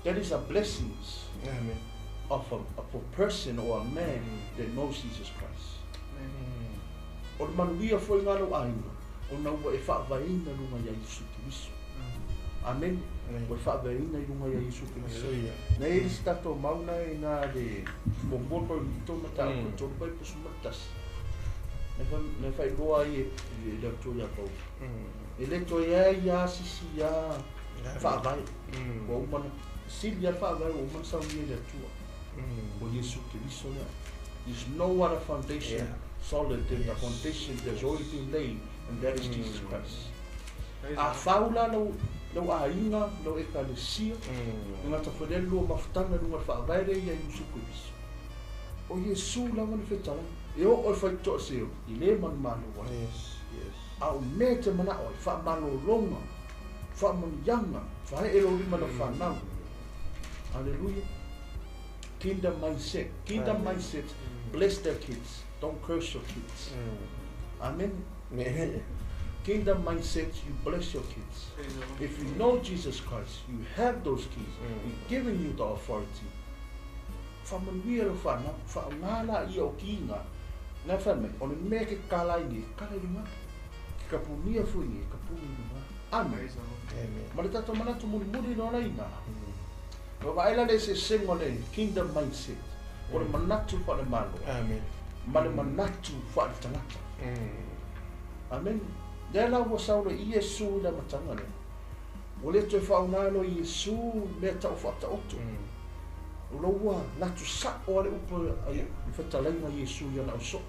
That is a blessing. Amen. Of a person or a man that knows Jesus Christ. O manuia foi ngalo ainga. O na ua e whaavaina nunga ya Yesu Kristo. Amen. O whaavaina nunga ya Yesu Kristo. Na eri stato mauna e ngā re mongoto I tōna tāu ko tōru pai pusu matas. Ne whai roa I e leo tō ia kau. E le tō ia sisi ia whaavai. O umana Silvia whaavai o umana saungi e le atua. O Yesu Kristo nea. There's no other foundation solid than the foundation that's already been laid, and that is Jesus Christ. A faula lo ainga lo ekalesia, ngata whanelo mafutana nunga whaavaire I Yesu Kristo. O Yesu la mani whetala, e o whai toa seo, I le man malo wa. A o me te mana oi, wha malo longa, wha mani yanga, wha he ero rima na whanau. Hallelujah. Kingdom mindset. Kingdom mindset. Bless their kids. Don't curse your kids. Amen. Kingdom mindset, you bless your kids. If you know Jesus Christ, you have those kids. He's giving you the authority. Whamanuia lo whana, whaangala I o kinga. Nā whame, o le mea ke kālai ni, kālai runga. Ke kapunia fui ni, kapuni runga. Amen. Ma le tato manatu muri no la inga. Waila le se sing on a kingdom mindset. O le manatu FAALEMALO. Amen. Ma le manatu fa le tangata. Amen. Dela wa saula I Yesu le matanga le. O le toi whaunalo I Yesu me tau whata otu. O lo ua natu sa o le upo ai whetalainga Yesu ia na uso.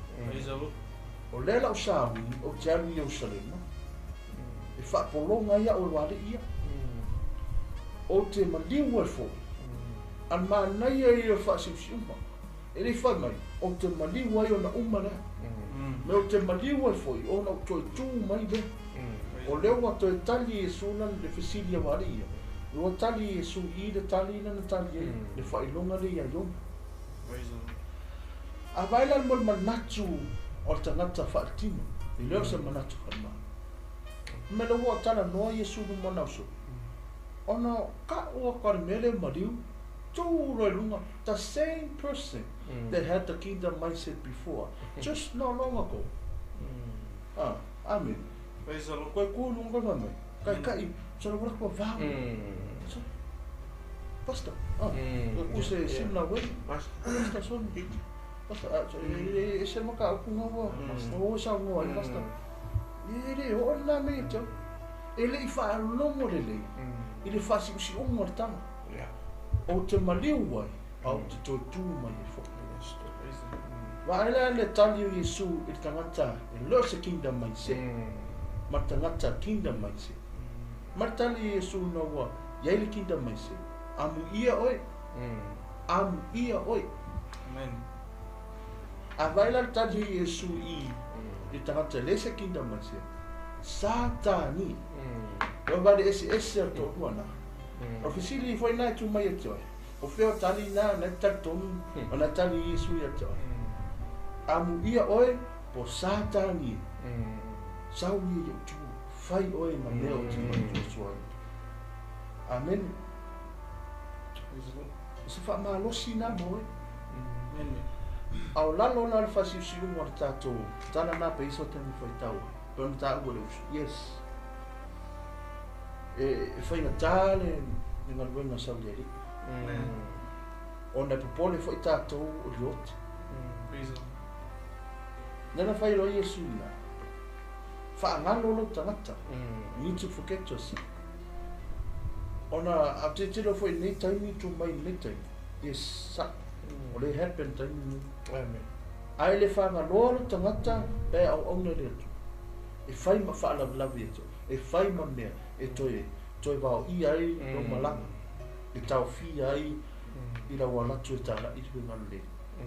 O le la usawi o te alu Jerusalema. E whapolonga ia o wale ia. O te maliu e fo. An mānai e whaasipsi uma. E le whai mai, o te maliu ai o na uma lea. Me o te maliu e foi, o na toi tū mai le. O leo wa toi tali e sunan le whesilia wari ia. Rua tali e su I le tali na tali e, le whailonga le ia iona. A waila mo manatu o tangata whaatima. I leo se manatu FAALEMALO. Me le ua tala noa Yesu no mona uso. Ona ka ua kare mele mariu, tūroi lunga, the same person that had the kingdom mindset before, just not long ago. Amen. Koe kūlunga koe mamai, kai, sara wara kua vāu. Pastor, koe se simla wei, pastor son, pastor, e se maka au kunga wa, o sa ngoa I pastor. E o na me tau, e le I whaalongo le lei. I le whasikusi o ngartama. O te maliu wai, au te toi tū mai e whoka. Waila le tali o Yesu I tangata, e leo se kingdom mindset. Ma tangata kingdom mindset. Ma tali Yesu na wa, yai le kingdom mindset. Amu ia oi. Amu ia oi. Amen. A waila le tali o Yesu I tangata le se kingdom mindset. Satani. O vale ese a tō huana. O fisili foi nai tu mai atoe. O feo tali na tali tonu, o na tali Yesu I atoe. Amu ia oe, po Satani. Sau ia tu, fai oe ma leo te mai suai. Amen. Se fa malosi na moe. Au lalo na le fasi usiu mo le tātou, tana na pe iso tani fai tau. Pēr na tāu le usu, yes. E fai na tāle, ni ngā luenga sau le ri. O na popole fai tātou o lioti. Nena fai roi Yesu ina. Whaangalo lo tangata. You need to forget yourself. Ona a te tiro fai nei taimi tu mai nei taimi. Yes, sa. O le happen taimi. Amen. Ai le whaangalo lo tangata, pe au auna le atu. E fai ma whaalavi atu. E fai ma mea. E toi wao I ai no malanga. E tau fi ai ila wala tu tala i tu ngale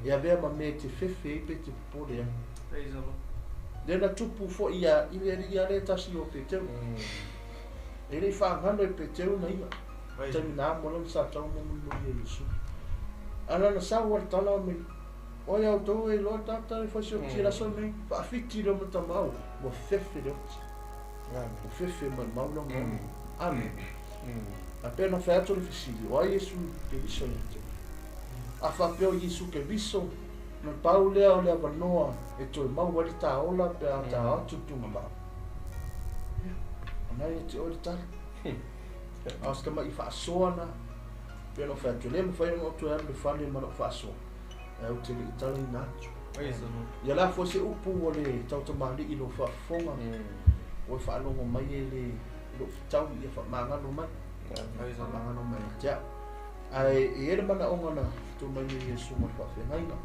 ia vea ma me te fefe pe te pole Dena tupu fo ia le tasi o pe teu. Ele whaangano pe teu na ia. Temi nā molam sa tau mamu ia Yesu. Ana na sa war tala me. Oi au tau e loa tata e whasi o tira so me. Whaafiti reo mata mau. Mo fefe reo. Mo fefe man mau na mau. Amen. A pena whaeto le fisili. Oa Yesu ke viso ni teu. A whapeo Yesu ke viso. Na pau lea o lea wanoa e toi mau wari tā ola pe a tā atu tunga mau. Anai e te ori tari. Aska mai i whaasoa na. Pea no whaetu lea mo whaia no tu ea me whale ma no whaasoa. E o te li i tala i nātu. Ia la fo se upu o le tautamani i no whaafonga. O e whaalongo mai e le lo fitau i e whaamangano mai. Whaamangano mai. Tia. Ai e ere mana ongana tu mai ni Yesu ma whaafengaina.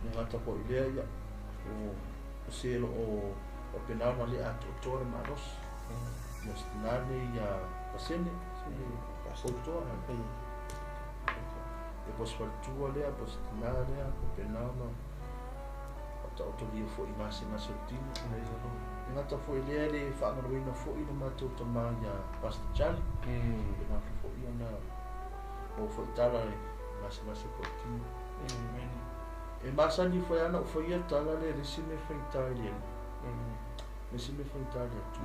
Ngata ko idea ia o selo o penal na le atu tore maros mas nane ia pasene pastor e pos tua le pos nane o penal na o dia fo imasi na sortino ngata fo ile le fa ngorina fo ina matu tama ia pastor Charlie na fo ina o fo tala mas sortino e masani foi ana foi a tala le resime feita ele resime feita ele tu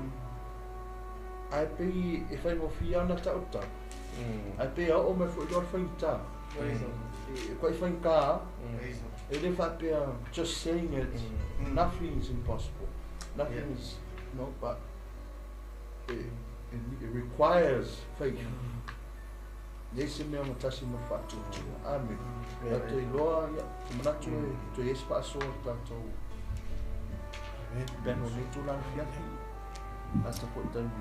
ai pe e fai mo fia na ta uta ai pe o me foi dor feita e quai foi cá ele fa pe just saying it nothing is impossible nothing is no but it requires faith Desse meu matasi no fato. Amen. Ato iloa ia manatu to yes paso tato. Beno ni tu la fiati. Hasta por tanto.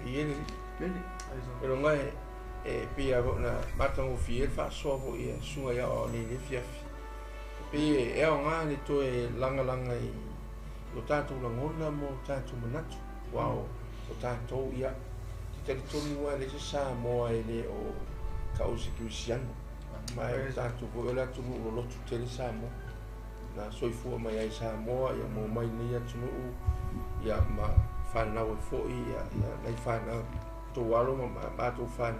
E ele Bene. pero ngai e pia na matango fiel fa so vo ia sunga ia o ni fiafi. Pe e o nga ni to e langa langa i o tato la ngona mo tato manatu. Wow. O tato ia Te tonu wa le sa mo ele o causa que o siano mas tanto ko la tu lo tu te sa mo na soifu mai ai sa mo ia mo mai ni atu ia ma fa na o fo ia nei fa na to walo ma to fa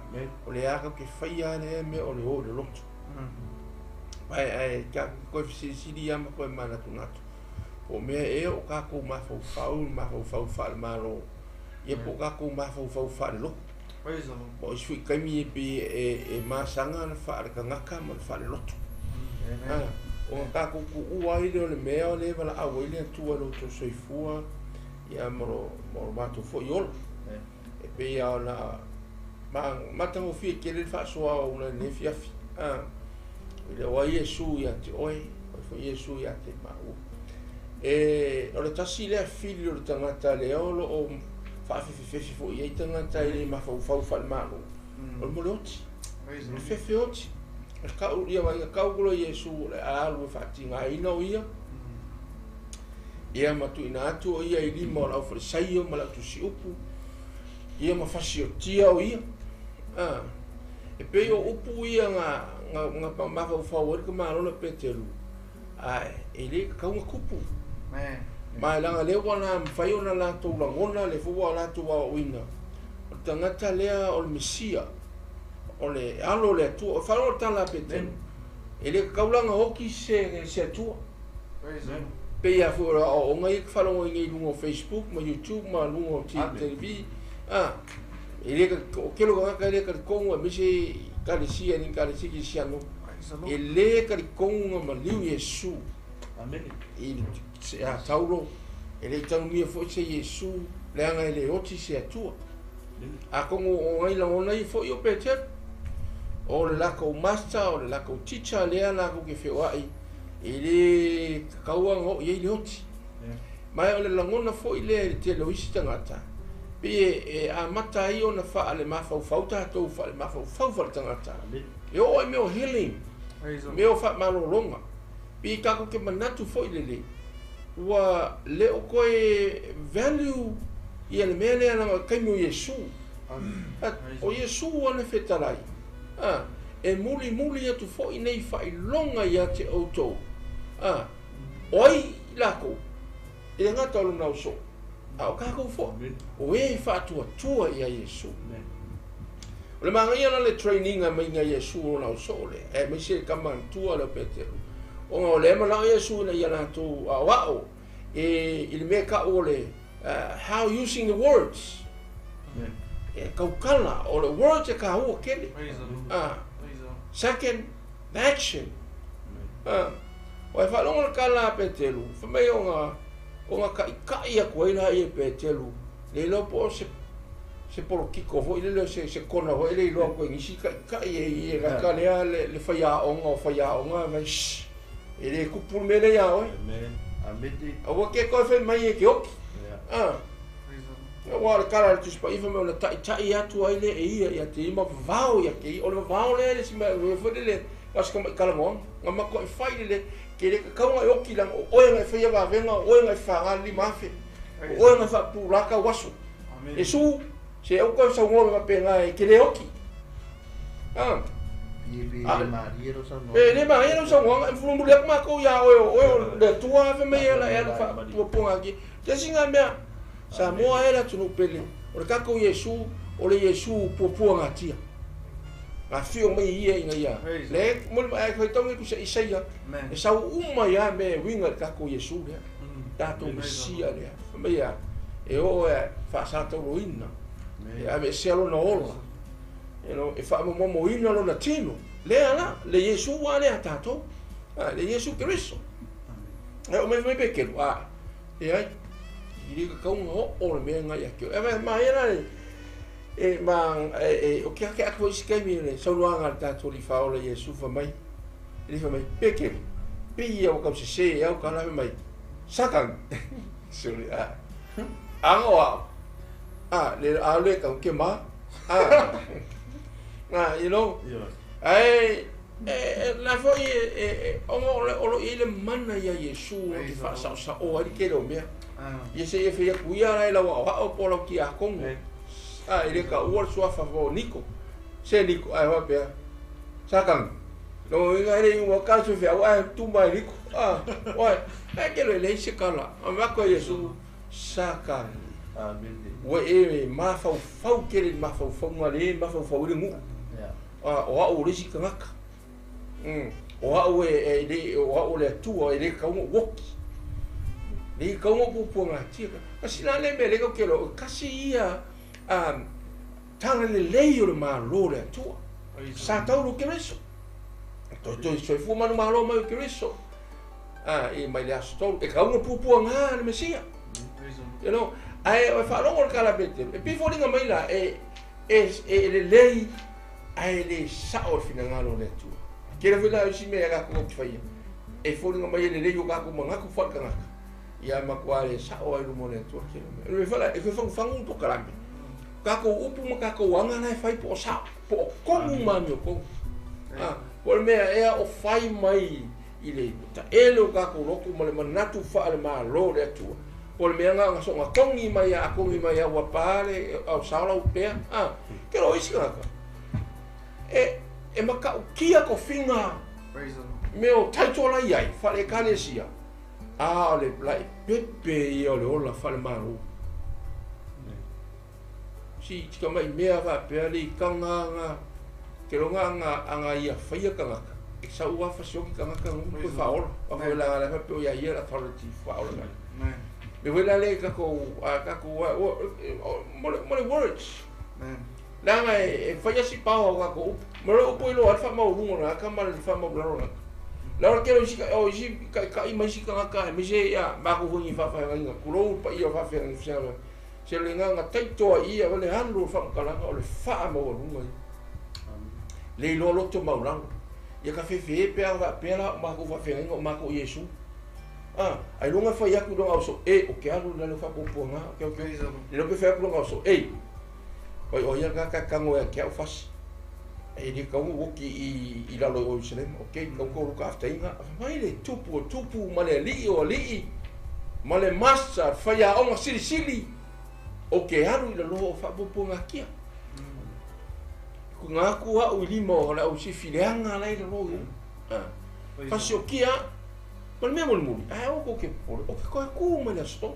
o le aka ke faia ne me o le lo ai ai ka ko si dia ma ko mana tu nato o me e o ka ko ma fo fa malo ia po ka ko ma fo fa lo o sui kai mi e ma sanga na fa ka ngaka ma fa lo o ka ko u ai le me o le vala a ile tu lo to soi fu ia mo ma to fo yo e pe ia na ma tango fi ke le fa so o le ne fi ile wa Yesu ia te oi fo Yesu ia te ma e o le tasi le filho le tangata le o fa fo ia tangata ile ma fa malo o moloti fe oti ka u ia vai ka u lo Yesu le alu fa tinga ina o ia ma tu ina atu o ia ili mo la fa sai o ma la tu si upu ia ma fa si o tia o ia e pe o upu ia nga pa ma fa o ka ma lo pe telu ai ele ka un kupu mai langa le wana fai ona la to la ngona le fu la to wa wina o tangata lea o mesia o le alo le tu fa o tala peten ele kaulanga hoki se tu pe ia fu o ngai fa lo ngai lungo Facebook ma YouTube ma lungo TV ele o kelo ka ele ka kongo me se ka le sia ni ka le siki sia no ele ka kongo ma liu Yesu amen il se a taulo ele tau mi fo se Yesu le anga ele oti se atua a como o ai la ona i fo yo peter o le lako master o le lako teacher le ana ko ke fo ai ele kaua ngo ye le oti mai o le langona fo ile te lo isi tangata pe a Mataio na fa ale ma fa ta to fa le ma fa tangata e o me o healing me o fa malo longa pe ka ko ke manatu fo ile wa le o koe value ia le mele ana kai mo Yesu o Yesu ona fetalai e muli atu fo'i nei whailonga ia te autou. Oi lako, e ngata o luna uso. O kako fo, o e whātua tua ia Yesu. O le mga ia le training a mainga Yesu o luna uso le, e me se kamang tua le petero. O ngā o le ema nao Yesu na ia nātou a wao, e ili me ka o le, how using the words. E kaukala, o le words e ka hua kele. Second, action. O e whalonga le kala petero, whamei o ngā kai a koe la i e petero, le lopo se polo kiko vo ile le se kona vo ile lo ko ngisi kai e ka lea le whaiaonga o whaiaonga vai e le kupu mele ya oi ameti o ke ko fe mai e ke oki o le kala tu spa ifa me le tai atu ai le e ia te ima vao ia ke o le vao le si me fo le as ko kala mo ngama ko fai le ke le ka nga oki lang o nga fe va venga o nga fa ngali mafe o nga fa pulaka wasu Yesu se au ko sa ngome mapenga e ke le oki le mariero sa ngoma e fulu le ma ko ya o le tua fe me la era fa tu ponga ki te singa me sa mo era tu no pele o le kako Yesu o le Yesu poponga tia a fio me ia inga ia le mo ai ko tongi ku se isaia e sa uma ya me winga kako Yesu le tato sia le me ya e o fa sa to ruina e me se alo no ola e fa mo ina lo latino le ala le Yesu ale atato le Yesu Cristo e o me pekelo e ai i ka un o me nga ya ke e ma era e ma o ke ko iske mi le so luanga tato li fa o le Yesu fa mai pekelo pe o ka se e o ka la mai sakan suri angoa le ale ka ke ma you know ai la foi o ile mana ya Yesu ki fa sa o ari ke lo me ye se fe ya kuia la o polo ki a kon ile ka o so fa vo Nico se Nico ai wa pe sakan no nga ile un ka so fe wa tu mai Nico wa ke le se kala ma ko Yesu sakan wa e ma fa ke ma fa ngale ma fa le ngu o risi kangaka o le o le tu le ka mo woki le ka mo pu nga tika asina le me le ko ke lo kasi ia tanga le leio le malo le tu sa tau lo ke reso to so fu manu malo ma ke reso e mai le asto e ka mo pu nga le mesia you know ai o fa lo kala bete e pi folinga mai la e le lei ai le sao finangalo le tu ke le vela si me ga ko fai e folinga mai le lei o ga ko manga ko fa kanga ia ma kwa le sao ai mo le tu ke le fala e fa fangu to kalambe ka ko upu ma ka ko wanga na fai po sa po ko mu manyo ko por me e o fai mai ile ta elo ka ko roku mo le manatu FAALEMALO le tu por me nga so nga kongi mai a wa pare au sala u pe ke lo isi ka e maka kia ko finga meu taitola iai fale kalesia le plai pepe i ole ola FAALEMALO si tika mai mea va pe ali kanga ke lo nga anga ia faia kanga e sa ua fa sioki kanga ko fa ola fa la pe ia ia authority fa ola me wela le kako mo le words langa e fai si pau kako mo lo po lo alfa mo rungo na ka mal fa mo blaro la ke lo si ka i mai si ka me se ya ba ko fu fa nga ku lo pa i fa fa se le nga tai to i le hanlo fa ka la o le fa mo rungo le lo to mo rango ya ka fe pe la ma ko fa fa nga ma ko Yesu ai lunga fa ya ku longa so o ke alu na fa popo nga ke le lo ke fa ku longa so o ya ka ngo ya ke fa di ka mo ki i la lo o sele okay ko ka afta inga mai le tupu ma le li ma le massa fa ya o sili o ke alu la lo fa popo nga kia ngaku a u limo la u si fileanga lai lo fasi o kia mal me mo mo ai o ko ke ko ku me na sto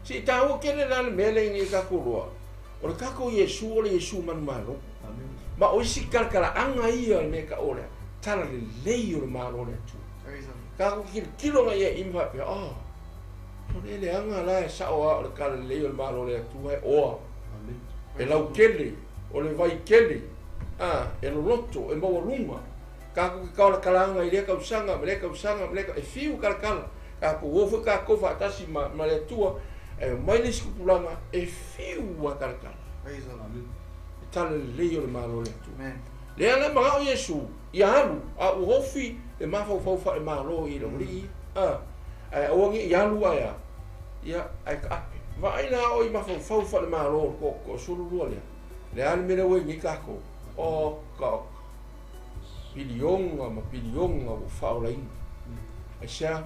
si ta o ke le la me le ni ka ku ro o ka ko Yesu o Yesu man malo ma o si kalkala anga ia me ka ora tala le leio le malo le tu ka ko kilo nga ia imba pe o le anga la sa o le ka le leio le malo le tu ai o e lau kele o le vai kele e lo loto e mau lunga ka ko ka la kalanga ile ka usanga me ka e fiu kalkala ka ko wo ka ko fa tasi ma le tua e mai le skupulanga e fiu wa kalkala tal le le malo le tu le ana ma o Yesu ia alu a u hofi e ma fa e malo i lo li o ngi ia alu ia ai ka vai na o i ma fa le malo ko sulu le an mena we ni ka ko o ka pilionga o faula in e sia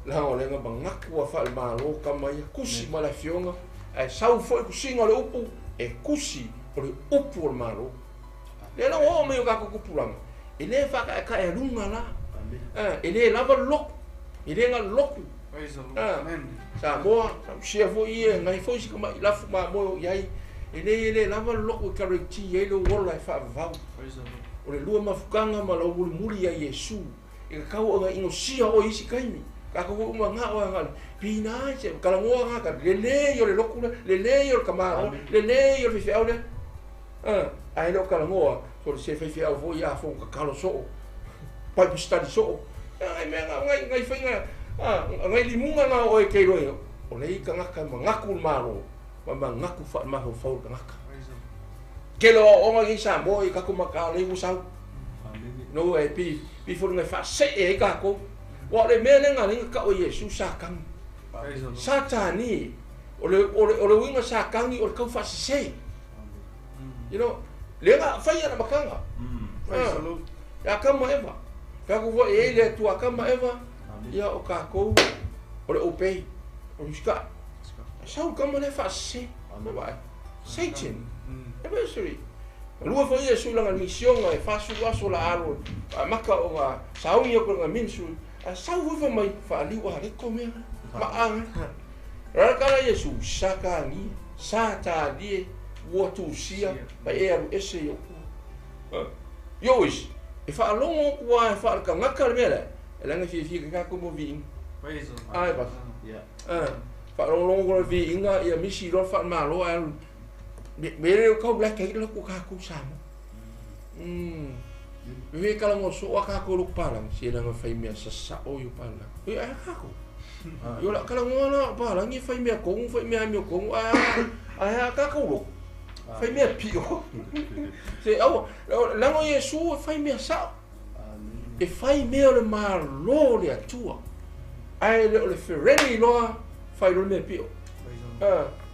la o lenga bangaku wa fa le malo ka mai kusi mala fionga e sau foi kusinga le upu e kusi o le upu o malo le la o me ka ko kupulanga ele fa ka e lunga la ele lava lok ele nga lok sa mo sia fo ie ngai fo si ka mai la fu ma mo yai ele lava lok ka reti ele wola fa va o le lua mafukanga ma lo muri ya Yesu e ka kau nga ingo sia o isi kaimi ka ko uma nga o nga pina se kala ngo nga ka le yo le lokula le yo ka ma le yo fi ole ai lo kala ngo so se fi au vo ya fo ka kalo so pa pi so ai me nga ngai fa nga ngai limunga nga o e ke ro o le ka nga ka ngaku malo ma ngaku fa ma fo ka nga kelo o nga sa mo i ka ko maka le usau no e pi fo nga fa se e ka ko wa le me nga ni ka o Yesu sa kan satani o le winga sa kan ni o ka fa se you know le nga fa ya na makanga ya ka ma eva ka ko e le tu ka ma eva ya o ka ko o le ope o ska sa ka ma le fa se ba Satan eventually lua foi Yesu langa mission e fasu aso la aro maka o nga saungi ko nga minsu a sau foi mai fa ali wa re come ma ang ra kala Yesu saka ni sata die wo tu sia ba e aru ese yo is e fa longo wa fa ka ngaka mele langa fi ka ko mo vi ai ba fa longo ko vi inga ia misi ro fa malo al mere ko black kai lo ko ka ku samo we kala mo so ka ko lu palang si na fai me sa o yu pala e a ka ko yo la kala mo na palang ni fai me ko fai me mi ko a ka ko lu fai me pio se au la mo Yesu fai me sa e fai me le malo le atua ai le fereni lo fai lo me pio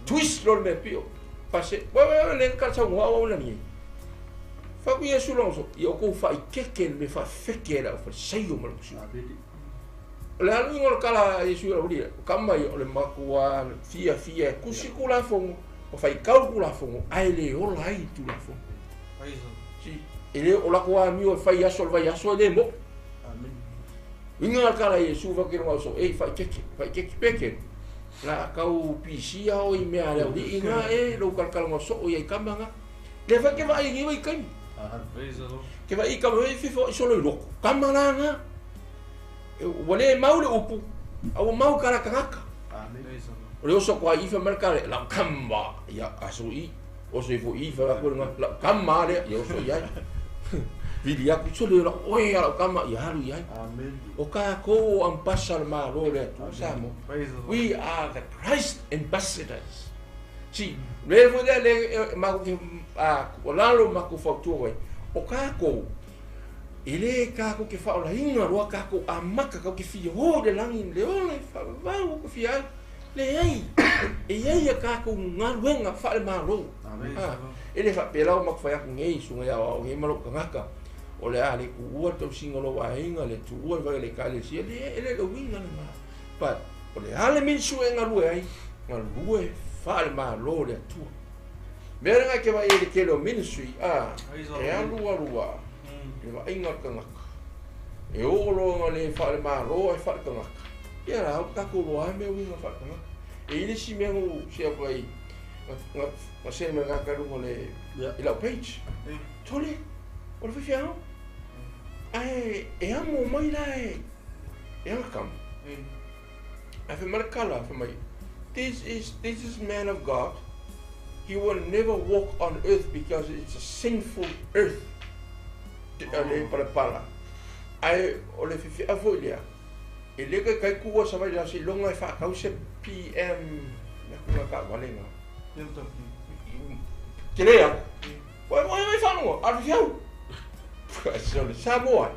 twist lo me pio pase wa le ka sa ngwa wa ni fa ku Yesu lo so yo ko fa ikeke me fa feke la fa sei o mo su la lu ngol kala Yesu lo di kama yo le makua fia kusikula fo o fa ikala fo ai le o lai tu la fo si ele o la ko mi o fa ya sol va ya so le mo amen ngol kala Yesu va ke no so e fa ikeke peke la kau pisia o i mea leo di inga e lo kalkala mo so o i kamanga le fa ke va i ngi kai ke va i kamanga i fifo so lo loko kamanga wale mau le upu au mau kala kanga o le so kwa i fa marka la kamba ya aso i o so i fo i fa ko la kamba le yo so ya vidia ku so le o ya la kamba ya halu ya amen o ka ko am pasal ma lo le tu samo we are the Christ ambassadors si le vo le ma o la lo ma ku fa tu o ka ko ele ka ko ke fa o la hinga ro ka ko amaka ka ke fi ho de langin le o le fa va ko fi ai le ai e ai ka ko ngal wenga fa ma lo amen ele fa pela ma fa ya ngai su ya o ngai ma lo ka o le ale ku ua tau singolo wa inga le tu ua vai le kale si ele lo winga le ma pa o le ale min su e ngalue ai ngalue fa le ma lo le tu Mera ngai ke vai ele kelo ministry e alua e va inga kangaka e olo ngale FAALEMALO e whakangaka ia rau kako roa me winga whakangaka e ili si mea ngu sia vai nga se me ngaka rungo le i lau page tole o le whiwhiao e amo mai la e anga kam a whi marakala whi mai this is man of God. He will never walk on earth because it's a sinful earth. Pala. Ai o le fifi avolia. E le kai kua sa mai la si longa fa cause PM na kuma ka valenga. Kelea. Wai fa no, a fiau. So le Samoa.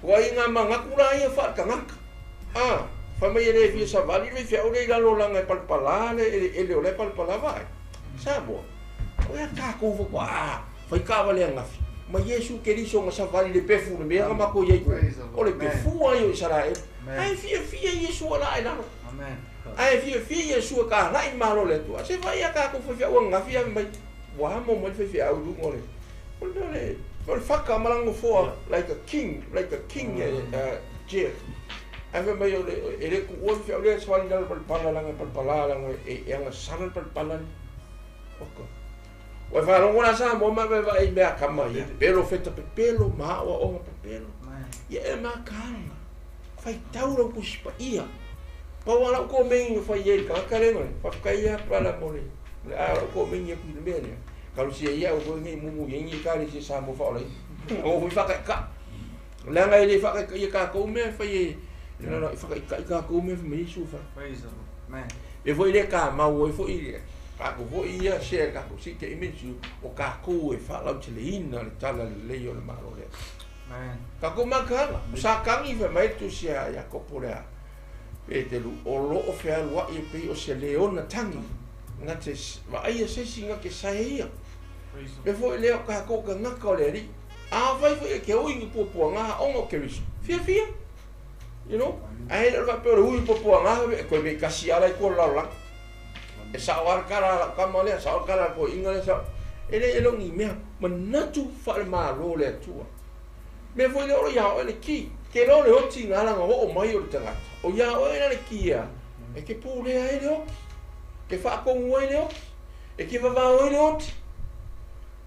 Wai nga manga kula ia fa kangaka. Fa mai le fi sa vali le fiau le la langa palpala le le palpala vai. Samoa. Oia ka ko vo kwa. Fai ka valenga. Ma Yesu Keriso nga savali le pefu le mea mako ye o le pefu ai o Israel ai fia Yesu ala ai nano amen ai fia Yesu ka lai malo le tua se vai ka ko fia o nga fia mai wa mo mo fia au lu ngole o le faka malango fo like a king je ave mai o le ku o fia le savali dal pala langa e nga saral pala ok. Wa fa lo ngona sa mo ma va i mea kama ia pelo feta pe pelo ma o o pe pelo ia e ma kanga fai tauro ku spa ia pa wala ko men fa ye ka kare no fa kaia para mole a ko men ia ku bene ka lu sia ia o ko ngi mu ngi ka ri sa mo fa le o fa ka la ngai le fa ka ia ka ko me fa ye no fa ka ko me me su fa man e foi le ka ma o foi Kako ho ia share kako si ke imensu o kako e fa lau tele ina le tala le leo le malo le. Man. Kako makala. Sa kangi fa mai tu sia ya kopolea. E te lu o lo o fea lua i pe o se leona tangi. Nga te va ai se singa ke sa ia. Me fo leo kako ka ngaka o le ri. A vai fo ke o ingi popo nga o ngo ke riso. Fia. You know? Ai le va pe o ui popo nga ko me kasi ala ko la la. E sawar kara kamole sawar kara ko ingale sa ele longi me manatu FAALEMALO le atua me foi lo ya o le ki ke lo le oti ngala ngo o mai o tanga o ya o le ki ya e ke pule ai le ke fa ko ngoi le e ke va o le oti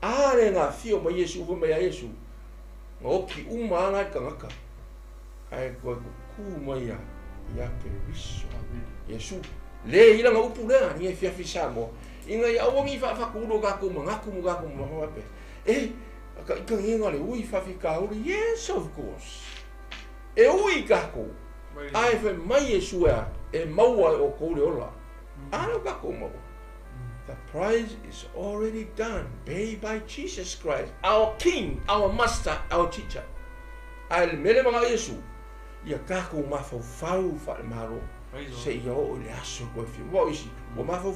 le nga fio mai Yesu vo mai Yesu ngo ki uma na kangaka ai ko ku mai ya ke riso Yesu le ila nga upu le ni fia fisa mo inga ya o ngi fa ku ro ga ku ngaku mo pe ka inga le ui fa fika o yes of course e ui ka ku ai fe mai Yesu e maua o ko le ola ana ka ku mo the price is already done paid by Jesus Christ our king our master our teacher al mele mga Yesu ya ka ku ma fa FAALEMALO se yo o le aso ko fi wo isi o ma fo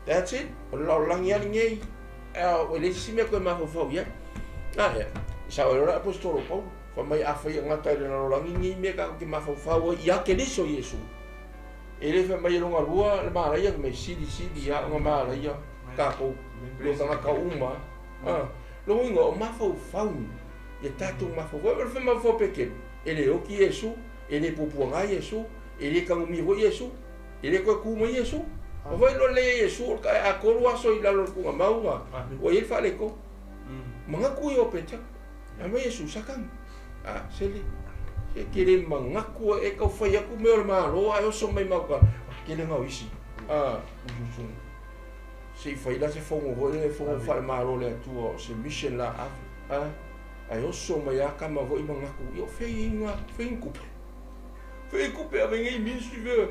that's it o lo lang ya ngai o le si me ko ma fo ya ya sa o lo apostolo Paulo fa mai afa ya ngata le lo lang ngai me ka ki ma fo ya ke diso Yesu ele fa mai lo ngalua le ma ya me sidi ya ngama la ya ka ko lo tanga ka uma lo ngo ma fo ya tatu ma fo fa ma fo peke ele o ki Yesu ele pupuanga Yesu ele ka ngumi ho Yesu ele ko ku mo Yesu o vai lo le Yesu ka a ko wa so ila lo ku mau o ele fa le ko manga ku yo pete ama Yesu sakan sele ke kire manga ku e ka fa ya ku me o malo a yo so mai mau ka ke le ngau isi usu se fa ila se fongo ho le fongo FAALEMALO le atua se mission la a yo so mai ka ma ho i manga ku yo fe inga fe ku Fai kupe a venga i ministry veo.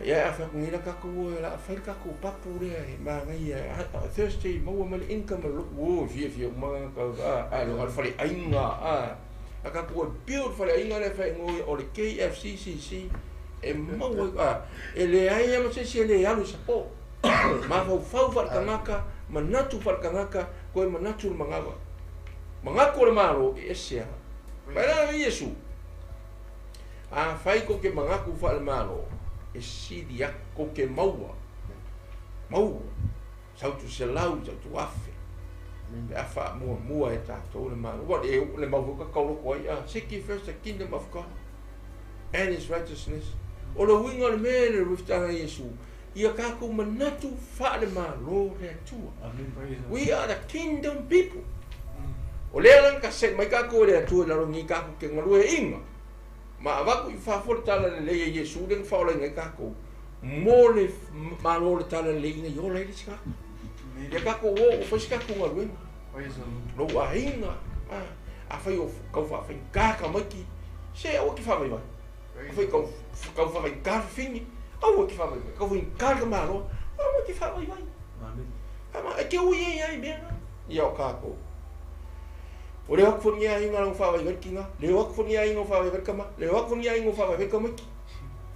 Ya a fa ngira ka ko la fa ka ko papu le ma ngai Thursday mo mo income lo wo fia ma ka lo fa le ainga a ka ko build fa le ainga le fa ngo o le KFCCC e mo e le ai mo se le alu sa po ma fa kangaka manatu kangaka ko manatu mangawa mangako le malo e sia para Yesu fai ko ke mangaku FAALEMALO e sidia ko ke maua tautu se lau, tautu afe. Le afa mua e tātou le mālo. What le mauka kauro koi, seek ye first the kingdom of God and his righteousness. O le winga le mea le rufitanga Yesu. Ia kako manatu FAALEMALO le atua. We are the kingdom people. O lea lang kaset mai kako le atua la rongi kako ke ngalue inga. Ma avaku I whawhore tala le leia Yesu den whaola ngai kako. Mo le malo le tala le leia yo le le sika. Ia kako wo o whasikako ngalue. Lo a inga. A whai o kau whawhai kaka maki. Se o ki whawai mai. A whai kau whawhai kaka whini. Au ki whawai mai. Kau whai kaka malo. Au ki whawai mai. Ama e ke ui e ai mea. Ia o kako. O le wak whoni a inga lang whawai mai kinga. Le wak whoni a inga whawai mai kama. Le wak whoni a inga whawai mai kama ki.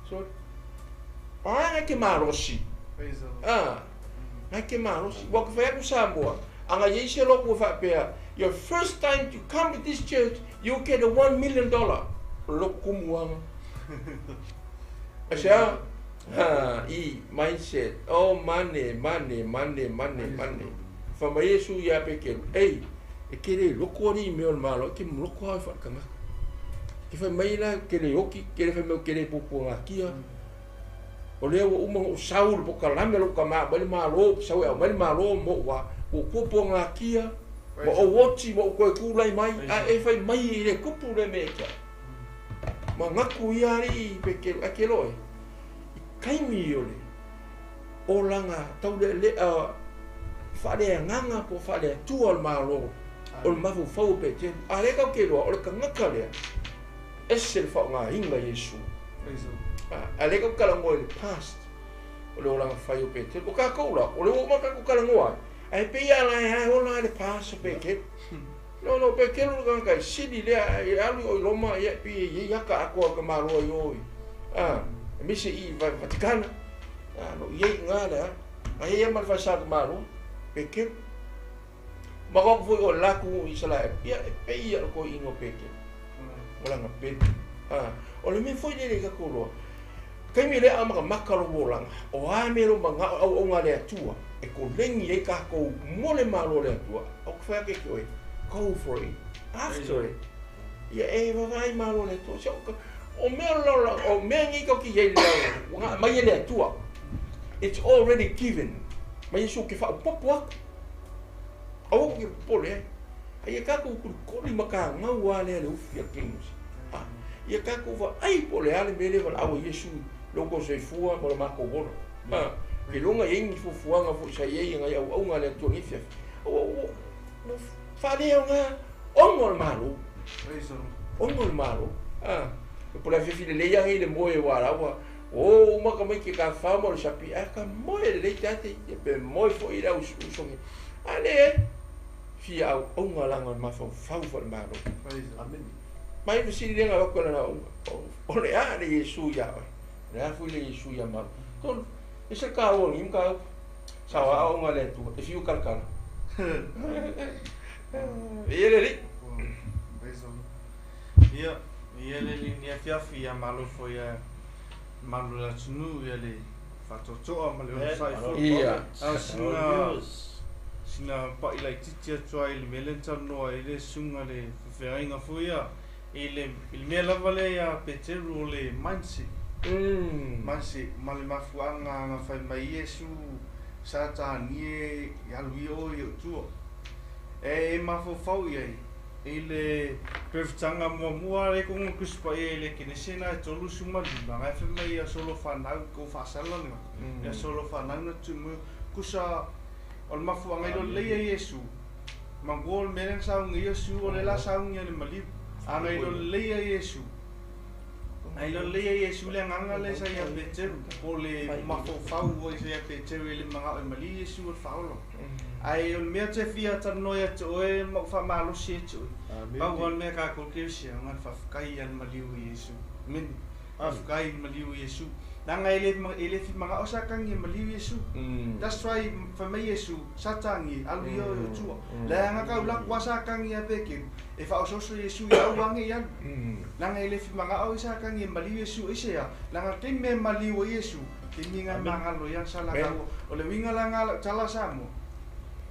Sorry. Ai ke marosi. Ai ke marosi. Wak whai aku Samoa. Anga yeise loko whapea. Your first time to come to this church, you get a $1 million. Loko kumuanga. Asya? I mindset. Oh, money. Fama Yesu ya pekelu. Hey, e kere loko ni meol malo. Ke loko hai whakanga. Ke whai maila kere oki. Kere whai meo kere popo ngā kia. O lea wa umang o saul poka lame loka maa. Mali malo. Sawe au mali malo mo wa. O popo ngā kia. Mo o woti mo koe kulai mai. A e whai mai I le kupu le meka. Ma ngaku iari pekelu. A ke loe. Kaimi o le. O langa tau le whare nganga po whare tua o malo. O le mafu whau pe te. A le kau ke loa. O le ka ngaka lea. Ese le whau ngā inga Yesu. A le kau kalangoa le past. O le o langa whai pe te. O ka kaula. O le o maka ku kalangoa. Ai pe ia lai o la le past pe ke. No pe ke lo nganga sidi le ai alu o Roma ia pe ia ka ako ka malo yo. Misi I Vaticana. No ia ngala. Ai ia mal fasa ka malo. Pe ke. Ma ko foi o laku I sala ia pe ia ko ingo pe ke. Ola nga pe. O le me foi le ka ko. Kai mi le ama makalo bolanga. O a me ro manga o nga le atua. E ko lengi e ka ko mole malo le atua. O kwa ke ko e. Go for it. After it. Ia e vai malo le atua. O me lo o me ngi ko ki ye le. Mai le atua. It's already given. Mai su ke fa popo. O ke pole. Ai ka ko ko ni maka ngau ale le ufia kings. Ia ka ko va ai pole ale mele va au Yesu. Loko se fua mo le mako bolo. Ke longa yengi fu fuanga fu sa ye nga au nga le tu ifia. O fale nga ongol malo. Ongol malo. Por la fifi le yang ile moe wala wa. O uma ka mai ke ka fa mo le sapi. Ka moe le tate pe moe fo ira usongi. Ale fi au onga langa ma fa fa malo. Amen. Mai fi le nga ko na o le a le Yesu ya. Nea fui le Yesu ya malo. Ton, ese kao ni mka sawa o ngale tu. If you kalkala. Ele ri. Ia le linia fiafi ya malo foi a malo la tunu ia le fatotoa ma le sai fo. Ia. Sina pa ila titia toa ile melenta no ile sunga le feringa foi a ile me lava le ya peteru le mansi. Masi mali mafuanga nga fai mai Yesu sa tanie ya luio yo tuo e mafofau ye ile preftanga mo le con kuspa ele kinesina tolu suma ba nga fai mai ya solo fanau ko fasala ya solo fanau no tumu kusa ol mafuanga lo le Yesu mangol mereng saung Yesu ole la saung ye mali ana lo le Yesu. Ai lo le Yesu le nganga le sa ya peter o le mafofau o sa ya peter le manga o mali Yesu o faulo. Ai o me te fia tano ya to e mo fa malo se to. Ba gon me ka ko ke se nga fa kai an mali o Yesu. Min af kai mali o Yesu. Nanga ele fi manga o sakangi maliu Yesu. That's why for me Yesu satangi alu yo tua. La nga ka ula kwa sakangi apeke. E fa ososo Yesu ya uangi ya. Nanga ele fi manga o sakangi maliu Yesu isea. Nanga kemme maliu Yesu. Kiminga manga lo yang salah kau. Ole winga langa chala samo.